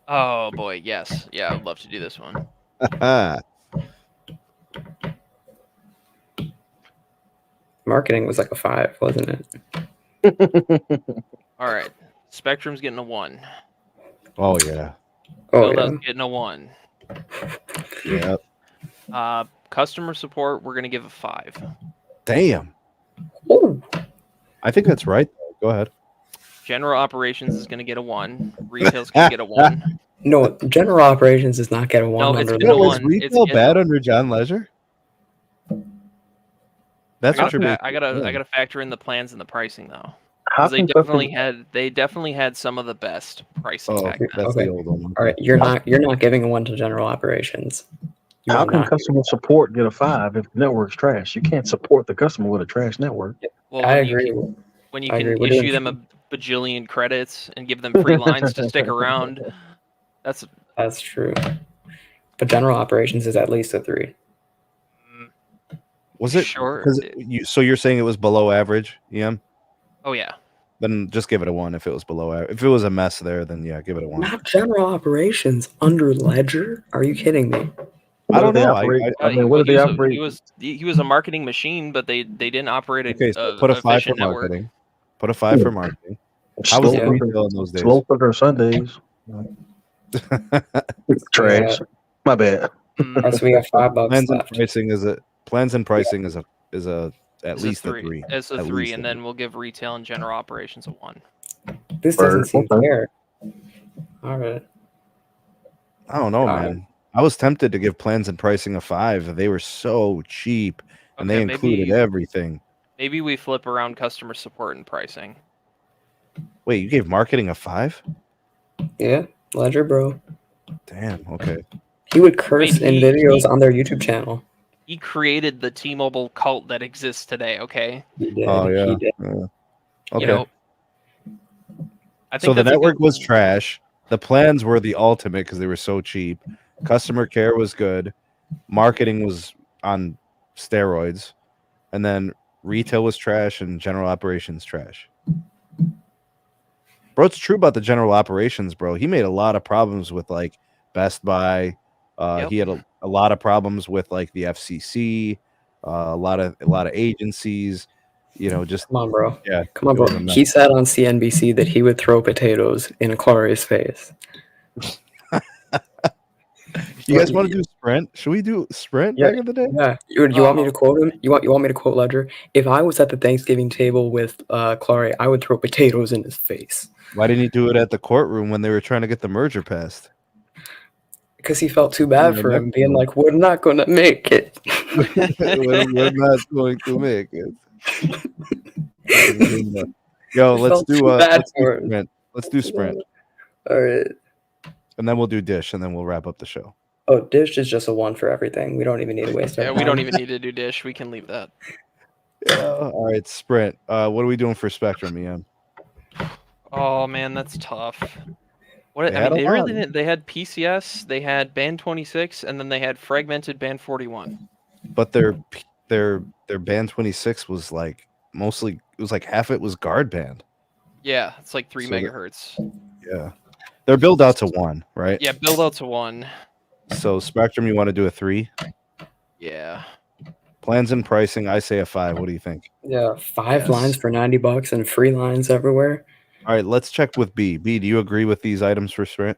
[SPEAKER 2] Oh boy, yes. Yeah, I'd love to do this one.
[SPEAKER 4] Marketing was like a 5, wasn't it?
[SPEAKER 2] All right. Spectrum's getting a 1.
[SPEAKER 1] Oh yeah.
[SPEAKER 4] Oh,
[SPEAKER 2] Tilda's
[SPEAKER 4] yeah.
[SPEAKER 2] getting a 1.
[SPEAKER 1] Yeah.
[SPEAKER 2] Customer support, we're gonna give a 5.
[SPEAKER 1] Damn.
[SPEAKER 4] Ooh.
[SPEAKER 1] I think that's right. Go ahead.
[SPEAKER 2] General operations is gonna get a 1. Retail's gonna get a 1.
[SPEAKER 4] No, general operations does not get a 1
[SPEAKER 2] No, it's
[SPEAKER 4] under
[SPEAKER 2] getting a
[SPEAKER 1] Was
[SPEAKER 2] one.
[SPEAKER 1] retail
[SPEAKER 2] It's
[SPEAKER 1] bad under John Ledger? That's what you're
[SPEAKER 2] I gotta factor in the plans and the pricing though.
[SPEAKER 3] How
[SPEAKER 2] Because they
[SPEAKER 3] can
[SPEAKER 2] definitely had some of the best pricing
[SPEAKER 1] Oh,
[SPEAKER 2] back then.
[SPEAKER 1] that's
[SPEAKER 4] Okay.
[SPEAKER 1] the old one.
[SPEAKER 4] All right, you're not giving a 1 to general operations. You
[SPEAKER 3] how
[SPEAKER 4] are
[SPEAKER 3] can
[SPEAKER 4] not.
[SPEAKER 3] customer support get a 5 if the network's trash? You can't support the customer with a trash network.
[SPEAKER 2] Well,
[SPEAKER 4] I
[SPEAKER 2] when you
[SPEAKER 4] agree.
[SPEAKER 2] when you
[SPEAKER 4] I
[SPEAKER 2] can
[SPEAKER 4] agree. We're
[SPEAKER 2] issue
[SPEAKER 4] doing-
[SPEAKER 2] them a bajillion credits and give them free lines to stick around,
[SPEAKER 4] That's true. But general operations is at least a 3.
[SPEAKER 1] Was it
[SPEAKER 2] Sure.
[SPEAKER 1] because so you're saying it was below average, EM?
[SPEAKER 2] Oh yeah.
[SPEAKER 1] Then just give it a 1 if it was below average. If it was a mess there, then yeah, give it a 1.
[SPEAKER 4] Not general operations under Ledger? Are you kidding me?
[SPEAKER 1] I don't know.
[SPEAKER 3] What do they operate?
[SPEAKER 2] He was a marketing machine, but they didn't operate
[SPEAKER 1] Okay, so put a 5 for
[SPEAKER 2] efficient network.
[SPEAKER 1] marketing. Put a 5 for marketing. How was the retail in those days?
[SPEAKER 3] Slow cooker Sundays. Trash. My bad.
[SPEAKER 4] So we got $5
[SPEAKER 1] Plans and
[SPEAKER 4] left.
[SPEAKER 1] pricing is at least a 3.
[SPEAKER 2] It's a
[SPEAKER 1] At
[SPEAKER 2] 3,
[SPEAKER 1] least
[SPEAKER 2] and then we'll give retail and general operations a 1.
[SPEAKER 4] This doesn't seem
[SPEAKER 3] Okay.
[SPEAKER 4] fair. All right.
[SPEAKER 1] I don't know, man. I was tempted to give plans and pricing a 5. They were so cheap, and they
[SPEAKER 2] Okay,
[SPEAKER 1] included everything.
[SPEAKER 2] Maybe we flip around customer support and pricing.
[SPEAKER 1] Wait, you gave marketing a 5?
[SPEAKER 4] Yeah, Ledger, bro.
[SPEAKER 1] Damn. Okay.
[SPEAKER 4] He would curse
[SPEAKER 2] I mean,
[SPEAKER 4] in videos on their YouTube channel.
[SPEAKER 2] He created the T-Mobile cult that exists today. Okay.
[SPEAKER 4] He did.
[SPEAKER 1] Oh yeah.
[SPEAKER 4] He did.
[SPEAKER 1] Yeah. Okay.
[SPEAKER 2] You know, I think
[SPEAKER 1] So the
[SPEAKER 2] that's a
[SPEAKER 1] network
[SPEAKER 2] good-
[SPEAKER 1] was trash. The plans were the ultimate because they were so cheap. Customer care was good. Marketing was on steroids. And then retail was trash and general operations trash. Bro, it's true about the general operations, bro. He made a lot of problems with like Best Buy.
[SPEAKER 2] Yep.
[SPEAKER 1] He had a lot of problems with like the FCC, a lot of agencies, just
[SPEAKER 4] Come on, bro.
[SPEAKER 1] yeah.
[SPEAKER 4] Come on,
[SPEAKER 1] it was
[SPEAKER 4] bro.
[SPEAKER 1] a mess.
[SPEAKER 4] He said on CNBC that he would throw potatoes in Clary's face.
[SPEAKER 1] You guys want to do Sprint? Should we do Sprint back in the day?
[SPEAKER 4] Yeah. You want me to quote him? You want me to quote Ledger? If I was at the Thanksgiving table with Clary, I would throw potatoes in his face.
[SPEAKER 1] Why didn't he do it at the courtroom when they were trying to get the merger passed?
[SPEAKER 4] Because he felt too bad
[SPEAKER 1] Yeah,
[SPEAKER 4] for him, being like, "We're not gonna make it."
[SPEAKER 1] We're not going to make it. Yo, let's do Sprint. Let's do Sprint,
[SPEAKER 4] All right.
[SPEAKER 1] and then we'll do Dish, and then we'll wrap up the show.
[SPEAKER 4] Oh, Dish is just a 1 for everything. We don't even need to waste our
[SPEAKER 2] Yeah,
[SPEAKER 4] time.
[SPEAKER 2] we don't even need to do Dish. We can leave that.
[SPEAKER 1] Yeah. All right, Sprint. What are we doing for Spectrum, Ian?
[SPEAKER 2] Oh man, that's tough.
[SPEAKER 1] They had a
[SPEAKER 2] They
[SPEAKER 1] lot.
[SPEAKER 2] really didn't. They had PCS, they had band 26, and then they had fragmented band 41.
[SPEAKER 1] But their band 26 was like mostly, it was like half it was guard band.
[SPEAKER 2] Yeah, it's like 3
[SPEAKER 1] So that-
[SPEAKER 2] megahertz.
[SPEAKER 1] Yeah. They're built out to 1, right?
[SPEAKER 2] Yeah, build out to 1.
[SPEAKER 1] So Spectrum, you want to do a 3?
[SPEAKER 2] Yeah.
[SPEAKER 1] Plans and pricing, I say a 5. What do you think?
[SPEAKER 4] Yeah, 5
[SPEAKER 1] Yes.
[SPEAKER 4] lines for $90 and free lines everywhere.
[SPEAKER 1] All right, let's check with B. B, do you agree with these items for Sprint?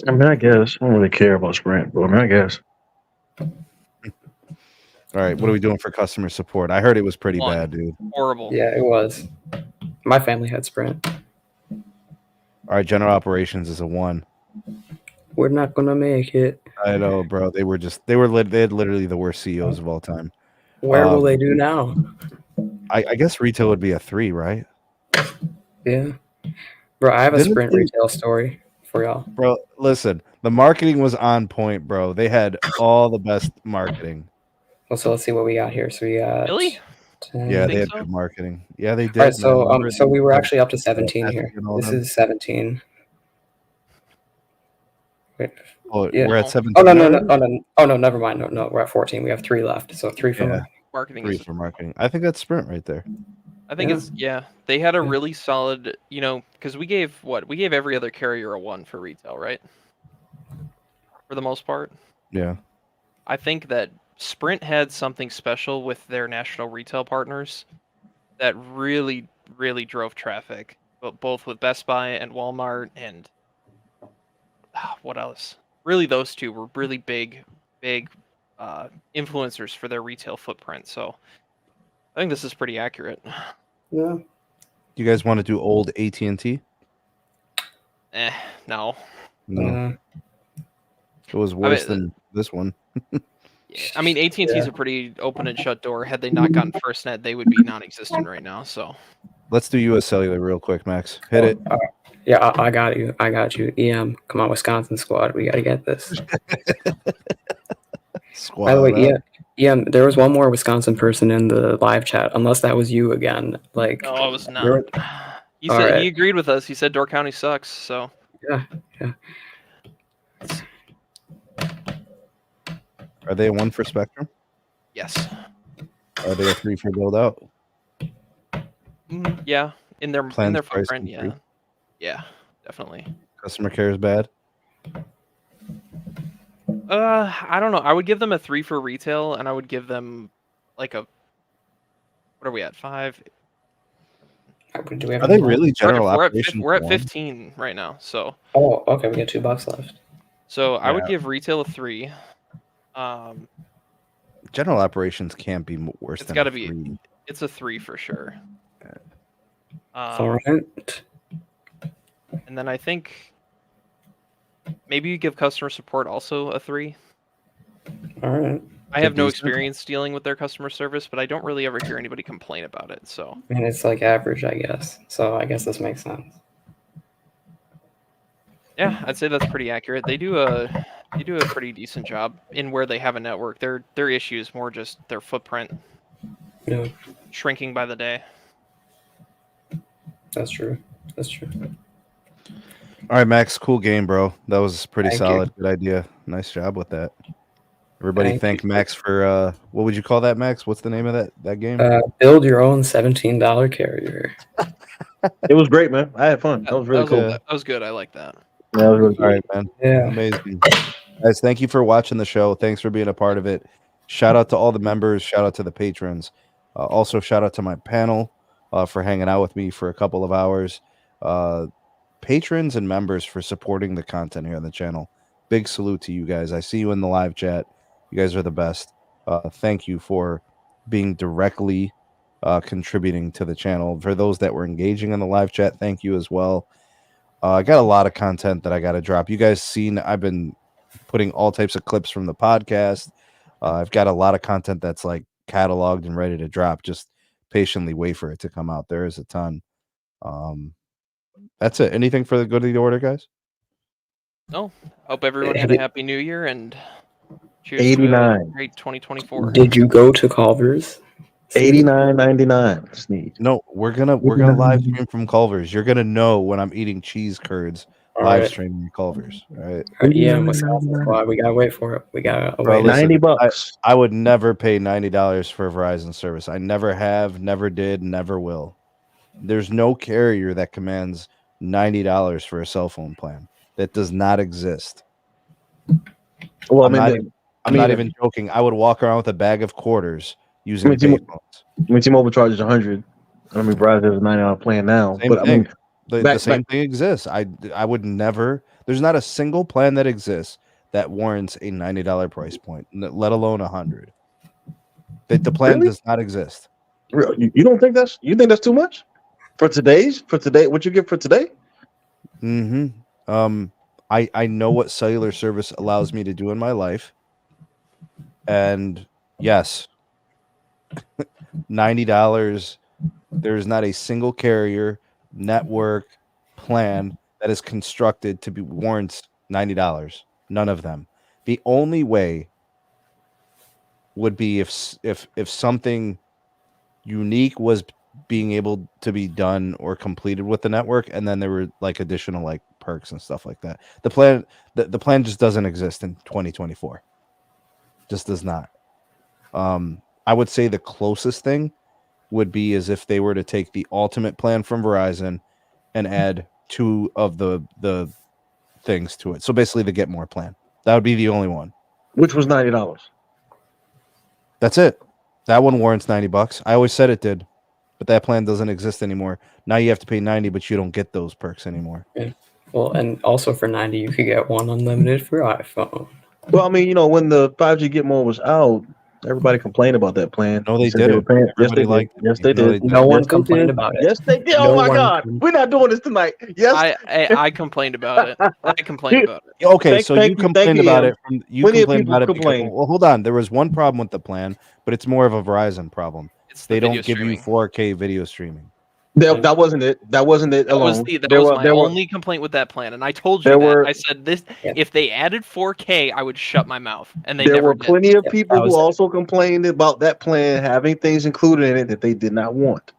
[SPEAKER 3] I mean, I guess I don't really care about Sprint, but I mean, I guess.
[SPEAKER 1] All right, what are we doing for customer support? I heard it was pretty
[SPEAKER 2] 1.
[SPEAKER 1] bad, dude.
[SPEAKER 2] Horrible.
[SPEAKER 4] Yeah, it was. My family had Sprint.
[SPEAKER 1] All right, general operations is a 1.
[SPEAKER 4] We're not gonna make it.
[SPEAKER 1] I know, bro. They had literally the worst CEOs of all time.
[SPEAKER 4] Where will they do now?
[SPEAKER 1] I guess retail would be a 3, right?
[SPEAKER 4] Yeah. Bro, I have a
[SPEAKER 1] Didn't
[SPEAKER 4] Sprint
[SPEAKER 1] they-
[SPEAKER 4] retail story for y'all.
[SPEAKER 1] Bro, listen, the marketing was on point, bro. They had all the best marketing.
[SPEAKER 4] Well, so let's see what we got here. So we got
[SPEAKER 2] Really?
[SPEAKER 4] 10.
[SPEAKER 1] Yeah, they
[SPEAKER 2] think
[SPEAKER 1] had
[SPEAKER 2] so?
[SPEAKER 1] good marketing. Yeah, they did.
[SPEAKER 4] All right, so
[SPEAKER 1] man.
[SPEAKER 4] so we were
[SPEAKER 1] Like,
[SPEAKER 4] actually up to 17 here.
[SPEAKER 1] and all
[SPEAKER 4] This
[SPEAKER 1] them.
[SPEAKER 4] is 17. Wait.
[SPEAKER 1] Oh,
[SPEAKER 4] Yeah.
[SPEAKER 1] we're at 17.
[SPEAKER 4] Oh no,
[SPEAKER 1] already?
[SPEAKER 4] oh no, never mind. No, we're at 14. We have 3 left. So 3 for
[SPEAKER 1] Yeah.
[SPEAKER 4] marketing.
[SPEAKER 2] Marketing
[SPEAKER 1] 3
[SPEAKER 2] is.
[SPEAKER 1] for marketing. I think that's Sprint right there.
[SPEAKER 2] I think
[SPEAKER 4] Yeah.
[SPEAKER 2] it's They had a
[SPEAKER 4] Yeah.
[SPEAKER 2] really solid, because we gave every other carrier a 1 for retail, right? For the most part.
[SPEAKER 1] Yeah.
[SPEAKER 2] I think that Sprint had something special with their national retail partners that really, really drove traffic, but both with Best Buy and Walmart and what else? Really, those two were really big influencers for their retail footprint. So I think this is pretty accurate.
[SPEAKER 4] Yeah.
[SPEAKER 1] You guys want to do old AT&T?
[SPEAKER 2] No.
[SPEAKER 1] No. It was worse than this one.
[SPEAKER 2] Yeah. I mean, AT&T is a pretty open and shut door. Had they not gotten FirstNet, they would be non-existent right now. So
[SPEAKER 1] Let's do US Cellular real quick, Max. Hit it.
[SPEAKER 4] Yeah, I got you. I got you. EM, come on, Wisconsin squad. We got to get this.
[SPEAKER 1] Squad
[SPEAKER 4] By the way,
[SPEAKER 1] up.
[SPEAKER 4] EM, there was one more Wisconsin person in the live chat, unless that was you again. Like,
[SPEAKER 2] no, I was not.
[SPEAKER 4] you're-
[SPEAKER 2] He
[SPEAKER 4] All
[SPEAKER 2] said
[SPEAKER 4] right.
[SPEAKER 2] he agreed with us. He said Door County sucks. So
[SPEAKER 4] yeah.
[SPEAKER 1] Are they a 1 for Spectrum?
[SPEAKER 2] yes,
[SPEAKER 1] Are they a 3 for build out?
[SPEAKER 2] yeah, in their
[SPEAKER 1] Plans, price,
[SPEAKER 2] footprint,
[SPEAKER 1] and free?
[SPEAKER 2] yeah, definitely.
[SPEAKER 1] Customer care is bad.
[SPEAKER 2] I don't know. I would give them a 3 for retail, and I would give them like a. What are we at? 5.
[SPEAKER 4] Do we have
[SPEAKER 1] Are they
[SPEAKER 4] any more?
[SPEAKER 1] really general
[SPEAKER 2] We're
[SPEAKER 1] operations?
[SPEAKER 2] at
[SPEAKER 1] 1?
[SPEAKER 2] 15 right now. So
[SPEAKER 4] Oh, okay. We got $2 left.
[SPEAKER 2] I would
[SPEAKER 1] Yeah.
[SPEAKER 2] give retail a 3.
[SPEAKER 1] General operations can't be worse
[SPEAKER 2] It's
[SPEAKER 1] than
[SPEAKER 2] gotta
[SPEAKER 1] a
[SPEAKER 2] be-
[SPEAKER 1] 3.
[SPEAKER 2] It's a 3 for sure.
[SPEAKER 4] All right.
[SPEAKER 2] And then I think maybe you give customer support also a 3.
[SPEAKER 4] All right.
[SPEAKER 2] I have no
[SPEAKER 1] decent.
[SPEAKER 2] experience dealing with their customer service, but I don't really ever hear anybody complain about it. So
[SPEAKER 4] And it's like average, I guess. So I guess this makes sense.
[SPEAKER 2] yeah, I'd say that's pretty accurate. They do a pretty decent job in where they have a network. Their issue is more just their footprint
[SPEAKER 4] Yeah,
[SPEAKER 2] shrinking by the day.
[SPEAKER 4] that's true. That's true.
[SPEAKER 1] All right, Max, cool game, bro. That was pretty
[SPEAKER 4] Thank
[SPEAKER 1] solid. Good idea. Nice job with that. Everybody
[SPEAKER 4] Thank
[SPEAKER 1] thank
[SPEAKER 4] you.
[SPEAKER 1] Max for what would you call that, Max? What's the name of that game?
[SPEAKER 4] Build your own $17 carrier.
[SPEAKER 3] It was great, man. I had fun. That was really cool.
[SPEAKER 2] That was good. I like that.
[SPEAKER 3] Yeah, that was really
[SPEAKER 1] All right, man.
[SPEAKER 4] Yeah.
[SPEAKER 1] Amazing. Guys, thank you for watching the show. Thanks for being a part of it. Shout out to all the members. Shout out to the patrons. Also, shout out to my panel for hanging out with me for a couple of hours. Patrons and members for supporting the content here on the channel. Big salute to you guys. I see you in the live chat. You guys are the best. Thank you for being directly contributing to the channel. For those that were engaging in the live chat, thank you as well. I got a lot of content that I got to drop. You guys seen I've been putting all types of clips from the podcast. I've got a lot of content that's like cataloged and ready to drop. Just patiently wait for it to come out. There is a ton. That's it. Anything for the good of the order, guys?
[SPEAKER 2] No, hope everyone had a happy new year, and Cheers to a
[SPEAKER 3] 89.
[SPEAKER 2] great 2024.
[SPEAKER 4] Did you go to Culver's?
[SPEAKER 3] $89.99. Sneed.
[SPEAKER 1] No, we're gonna live stream from Culver's. You're gonna know when I'm eating cheese curds
[SPEAKER 4] All
[SPEAKER 1] live
[SPEAKER 4] right.
[SPEAKER 1] streaming Culver's. All right,
[SPEAKER 4] All right, yeah, Wisconsin squad. We gotta wait for it. We gotta
[SPEAKER 1] bro.
[SPEAKER 4] wait.
[SPEAKER 1] Listen,
[SPEAKER 3] $90.
[SPEAKER 1] I would never pay $90 for Verizon service. I never have, never did, never will. There's no carrier that commands $90 for a cell phone plan. That does not exist.
[SPEAKER 3] Well,
[SPEAKER 1] I'm not even joking. I would walk around with a bag of quarters using payphones.
[SPEAKER 3] T-Mobile charges 100. I mean, Verizon has a $90 plan now.
[SPEAKER 1] Same
[SPEAKER 3] but
[SPEAKER 1] thing.
[SPEAKER 3] I mean,
[SPEAKER 1] The same thing exists. I would never. There's not a single plan that exists that warrants a $90 price point, let alone 100. The plan
[SPEAKER 3] Really?
[SPEAKER 1] does not exist.
[SPEAKER 3] You don't think you think that's too much for today? What you get for today?
[SPEAKER 1] Mm-hmm. I know what cellular service allows me to do in my life, and yes, $90. There's not a single carrier network plan that is constructed to be warrants $90. None of them. The only way would be if something unique was being able to be done or completed with the network, and then there were like additional like perks and stuff like that. The plan just doesn't exist in 2024. Just does not. I would say the closest thing would be as if they were to take the ultimate plan from Verizon and add 2 of the things to it. So basically the Get More plan. That would be the only one.
[SPEAKER 3] Which was $90.
[SPEAKER 1] That's it. That one warrants $90. I always said it did, but that plan doesn't exist anymore. Now you have to pay $90, but you don't get those perks anymore.
[SPEAKER 4] Yeah. Well, and also for $90, you could get one unlimited for iPhone.
[SPEAKER 3] Well, I mean, when the 5G Get More was out, everybody complained about that plan.
[SPEAKER 1] No, they didn't.
[SPEAKER 3] Yes, they did. Yes, they did.
[SPEAKER 4] No one complained about it.
[SPEAKER 3] Yes, they did. Oh my God, we're not doing this tonight. Yes,
[SPEAKER 2] I complained about it. I complained about it.
[SPEAKER 1] Okay, so you complained about it. You complained about it. Well, hold on. There was one problem with the plan, but it's more of a Verizon problem. They don't give you 4K video streaming.
[SPEAKER 3] That wasn't it. That wasn't it alone.
[SPEAKER 2] That was my only complaint with that plan, and I told you that. I said this: if they added 4K, I would shut my mouth. And there were
[SPEAKER 3] plenty of people who also complained about that plan having things included in it that they did not want.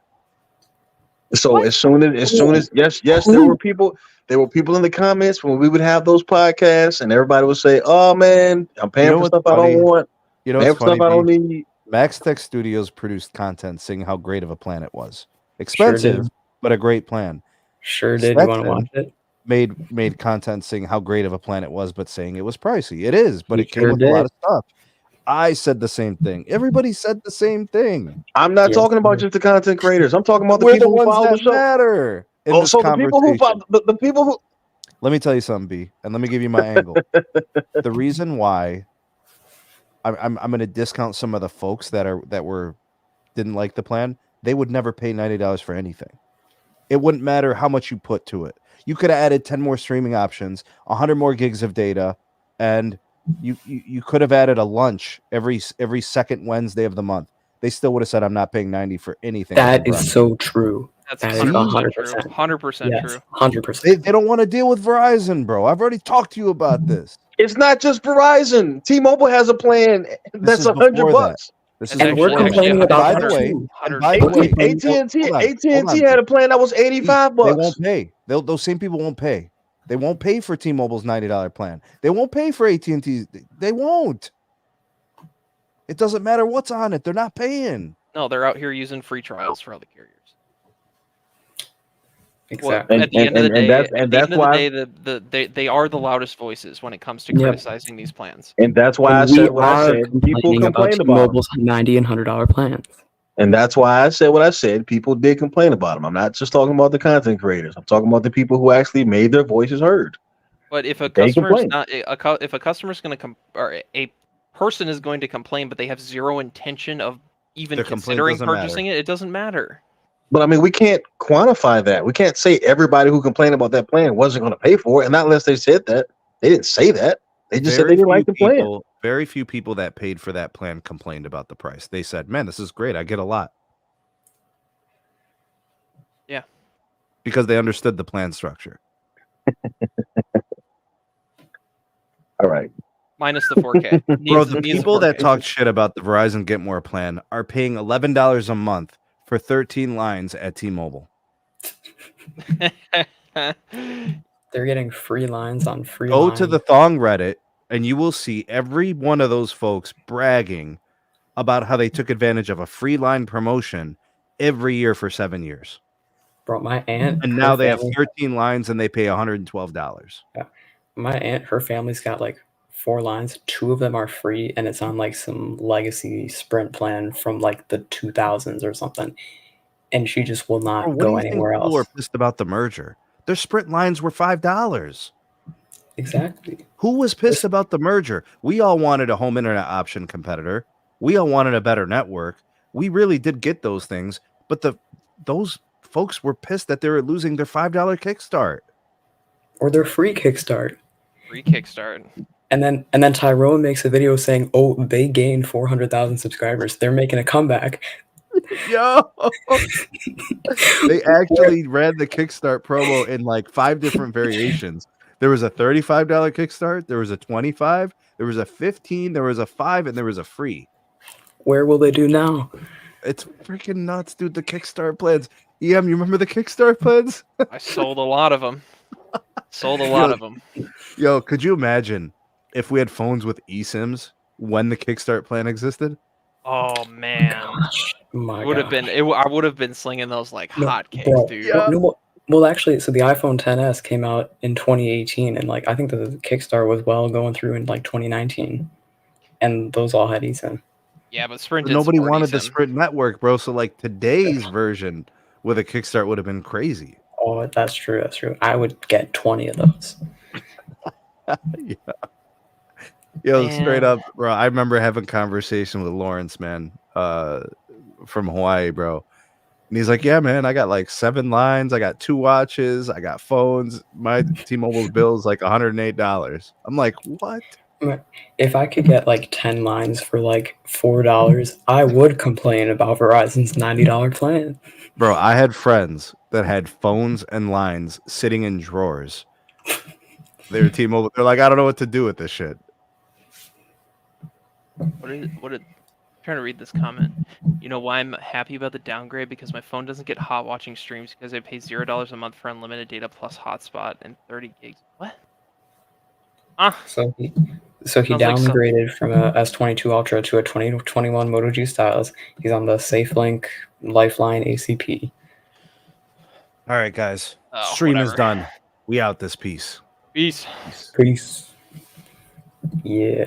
[SPEAKER 3] So as soon as yes, there were people in the comments when we would have those podcasts, and everybody would say, "Oh man, I'm paying for stuff I don't want.
[SPEAKER 1] You know,
[SPEAKER 3] paying for stuff I don't need."
[SPEAKER 1] Max Tech Studios produced content saying how great of a plan it was. Expensive, but a great plan.
[SPEAKER 4] Sure did. You want to watch it?
[SPEAKER 1] Made content saying how great of a plan it was, but saying it was pricey. It is, but it came with a lot of stuff. I said the same thing. Everybody said the same thing.
[SPEAKER 3] I'm not talking about just the content creators. I'm talking about the people who follow the show.
[SPEAKER 1] Matter.
[SPEAKER 3] So the people who.
[SPEAKER 1] Let me tell you something, B, and let me give you my angle. The reason why I'm going to discount some of the folks that didn't like the plan. They would never pay $90 for anything. It wouldn't matter how much you put to it. You could have added 10 more streaming options, 100 more gigs of data, and you could have added a lunch every second Wednesday of the month. They still would have said, "I'm not paying $90 for anything."
[SPEAKER 4] That is so true.
[SPEAKER 2] That's 100% true. 100% true.
[SPEAKER 4] 100%.
[SPEAKER 1] They don't want to deal with Verizon, bro. I've already talked to you about this.
[SPEAKER 3] It's not just Verizon. T-Mobile has a plan that's $100.
[SPEAKER 4] And we're complaining about that too.
[SPEAKER 1] By the way,
[SPEAKER 3] AT&T had a plan that was $85.
[SPEAKER 1] They won't pay. Those same people won't pay. They won't pay for T-Mobile's $90 plan. They won't pay for AT&T. They won't. It doesn't matter what's on it. They're not paying.
[SPEAKER 2] No, they're out here using free trials for other carriers.
[SPEAKER 4] Exactly.
[SPEAKER 2] At the end of the day, they are the loudest voices when it comes to criticizing these plans.
[SPEAKER 3] And that's why I said what I said. People complain about
[SPEAKER 4] Mobile's $90 and $100 plans.
[SPEAKER 3] And that's why I said what I said. People did complain about them. I'm not just talking about the content creators. I'm talking about the people who actually made their voices heard.
[SPEAKER 2] But if a customer is not, if a customer is going to or a person is going to complain, but they have zero intention of even considering purchasing it, it doesn't matter.
[SPEAKER 3] But I mean, we can't quantify that. We can't say everybody who complained about that plan wasn't going to pay for it, and not unless they said that. They didn't say that. They just said they didn't like the plan.
[SPEAKER 1] Very few people that paid for that plan complained about the price. They said, "Man, this is great. I get a lot."
[SPEAKER 2] Yeah,
[SPEAKER 1] because they understood the plan structure.
[SPEAKER 3] All right.
[SPEAKER 2] minus the 4K.
[SPEAKER 1] Bro, the
[SPEAKER 2] Needs
[SPEAKER 1] people that
[SPEAKER 2] 4K.
[SPEAKER 1] talk shit about the Verizon Get More plan are paying $11 a month for 13 lines at T-Mobile.
[SPEAKER 4] They're getting free lines on free
[SPEAKER 1] Go
[SPEAKER 4] lines.
[SPEAKER 1] to the Thong Reddit, and you will see every one of those folks bragging about how they took advantage of a free line promotion every year for 7 years.
[SPEAKER 4] Bro, my aunt,
[SPEAKER 1] And
[SPEAKER 4] her
[SPEAKER 1] now they have
[SPEAKER 4] family,
[SPEAKER 1] 13 lines and they pay $112.
[SPEAKER 4] my aunt, her family's got like 4 lines. 2 of them are free, and it's on like some legacy Sprint plan from like the 2000s or something. And she just will
[SPEAKER 1] Bro,
[SPEAKER 4] not
[SPEAKER 1] what do
[SPEAKER 4] go
[SPEAKER 1] you think
[SPEAKER 4] anywhere
[SPEAKER 1] people are
[SPEAKER 4] else.
[SPEAKER 1] pissed about the merger? Their Sprint lines were $5.
[SPEAKER 4] Exactly.
[SPEAKER 1] Who was pissed about the merger? We all wanted a home internet option competitor. We all wanted a better network. We really did get those things, but those folks were pissed that they were losing their $5 kickstart.
[SPEAKER 4] Or their free kickstart.
[SPEAKER 2] Free kickstart.
[SPEAKER 4] And then Tyrone makes a video saying, "Oh, they gained 400,000 subscribers. They're making a comeback."
[SPEAKER 1] Yo, they actually ran the kickstart promo in like 5 different variations. There was a $35 kickstart, there was a 25, there was a 15, there was a 5, and there was a free.
[SPEAKER 4] Where will they do now?
[SPEAKER 1] It's freaking nuts, dude. The kickstart plans. You remember the kickstart plans?
[SPEAKER 2] I sold a lot of them.
[SPEAKER 1] Yo, could you imagine if we had phones with eSIMs when the kickstart plan existed?
[SPEAKER 2] Oh man,
[SPEAKER 4] My
[SPEAKER 2] it would have
[SPEAKER 4] gosh.
[SPEAKER 2] been. I would have been slinging those like
[SPEAKER 4] No,
[SPEAKER 2] hotcakes,
[SPEAKER 4] bro,
[SPEAKER 2] dude.
[SPEAKER 1] Yeah.
[SPEAKER 4] well, actually, so the iPhone XS came out in 2018, and like I think that the Kickstarter was going through in like 2019, and those all had eSIM.
[SPEAKER 2] Yeah, but Sprint
[SPEAKER 1] But
[SPEAKER 2] did
[SPEAKER 1] nobody
[SPEAKER 2] support
[SPEAKER 1] wanted the
[SPEAKER 2] eSIM.
[SPEAKER 1] Sprint network, bro. So like today's version with a kickstart would have been crazy.
[SPEAKER 4] Oh, that's true. That's true. I would get 20 of those.
[SPEAKER 1] Yeah. Yo, straight
[SPEAKER 2] Man.
[SPEAKER 1] up, bro. I remember having a conversation with Lawrence, man, from Hawaii, bro. And he's like, "Yeah, man, I got like 7 lines, I got 2 watches, I got phones. My T-Mobile bill is like $108." I'm like, "What?"
[SPEAKER 4] If I could get like 10 lines for like $4, I would complain about Verizon's $90 plan.
[SPEAKER 1] Bro, I had friends that had phones and lines sitting in drawers. They were T-Mobile. They're like, "I don't know what to do with this shit."
[SPEAKER 2] Trying to read this comment. You know why I'm happy about the downgrade? Because my phone doesn't get hot watching streams because I pay $0 a month for unlimited data plus hotspot and 30 gigs. What?
[SPEAKER 4] So he
[SPEAKER 2] Sounds like
[SPEAKER 4] downgraded from a S22 Ultra to a 2021 Moto G stylus. He's on the SafeLink Lifeline ACP.
[SPEAKER 1] All right, guys.
[SPEAKER 2] Oh,
[SPEAKER 1] Stream is
[SPEAKER 2] whatever.
[SPEAKER 1] done. We out this piece.
[SPEAKER 2] Peace.
[SPEAKER 4] Peace. Yeah.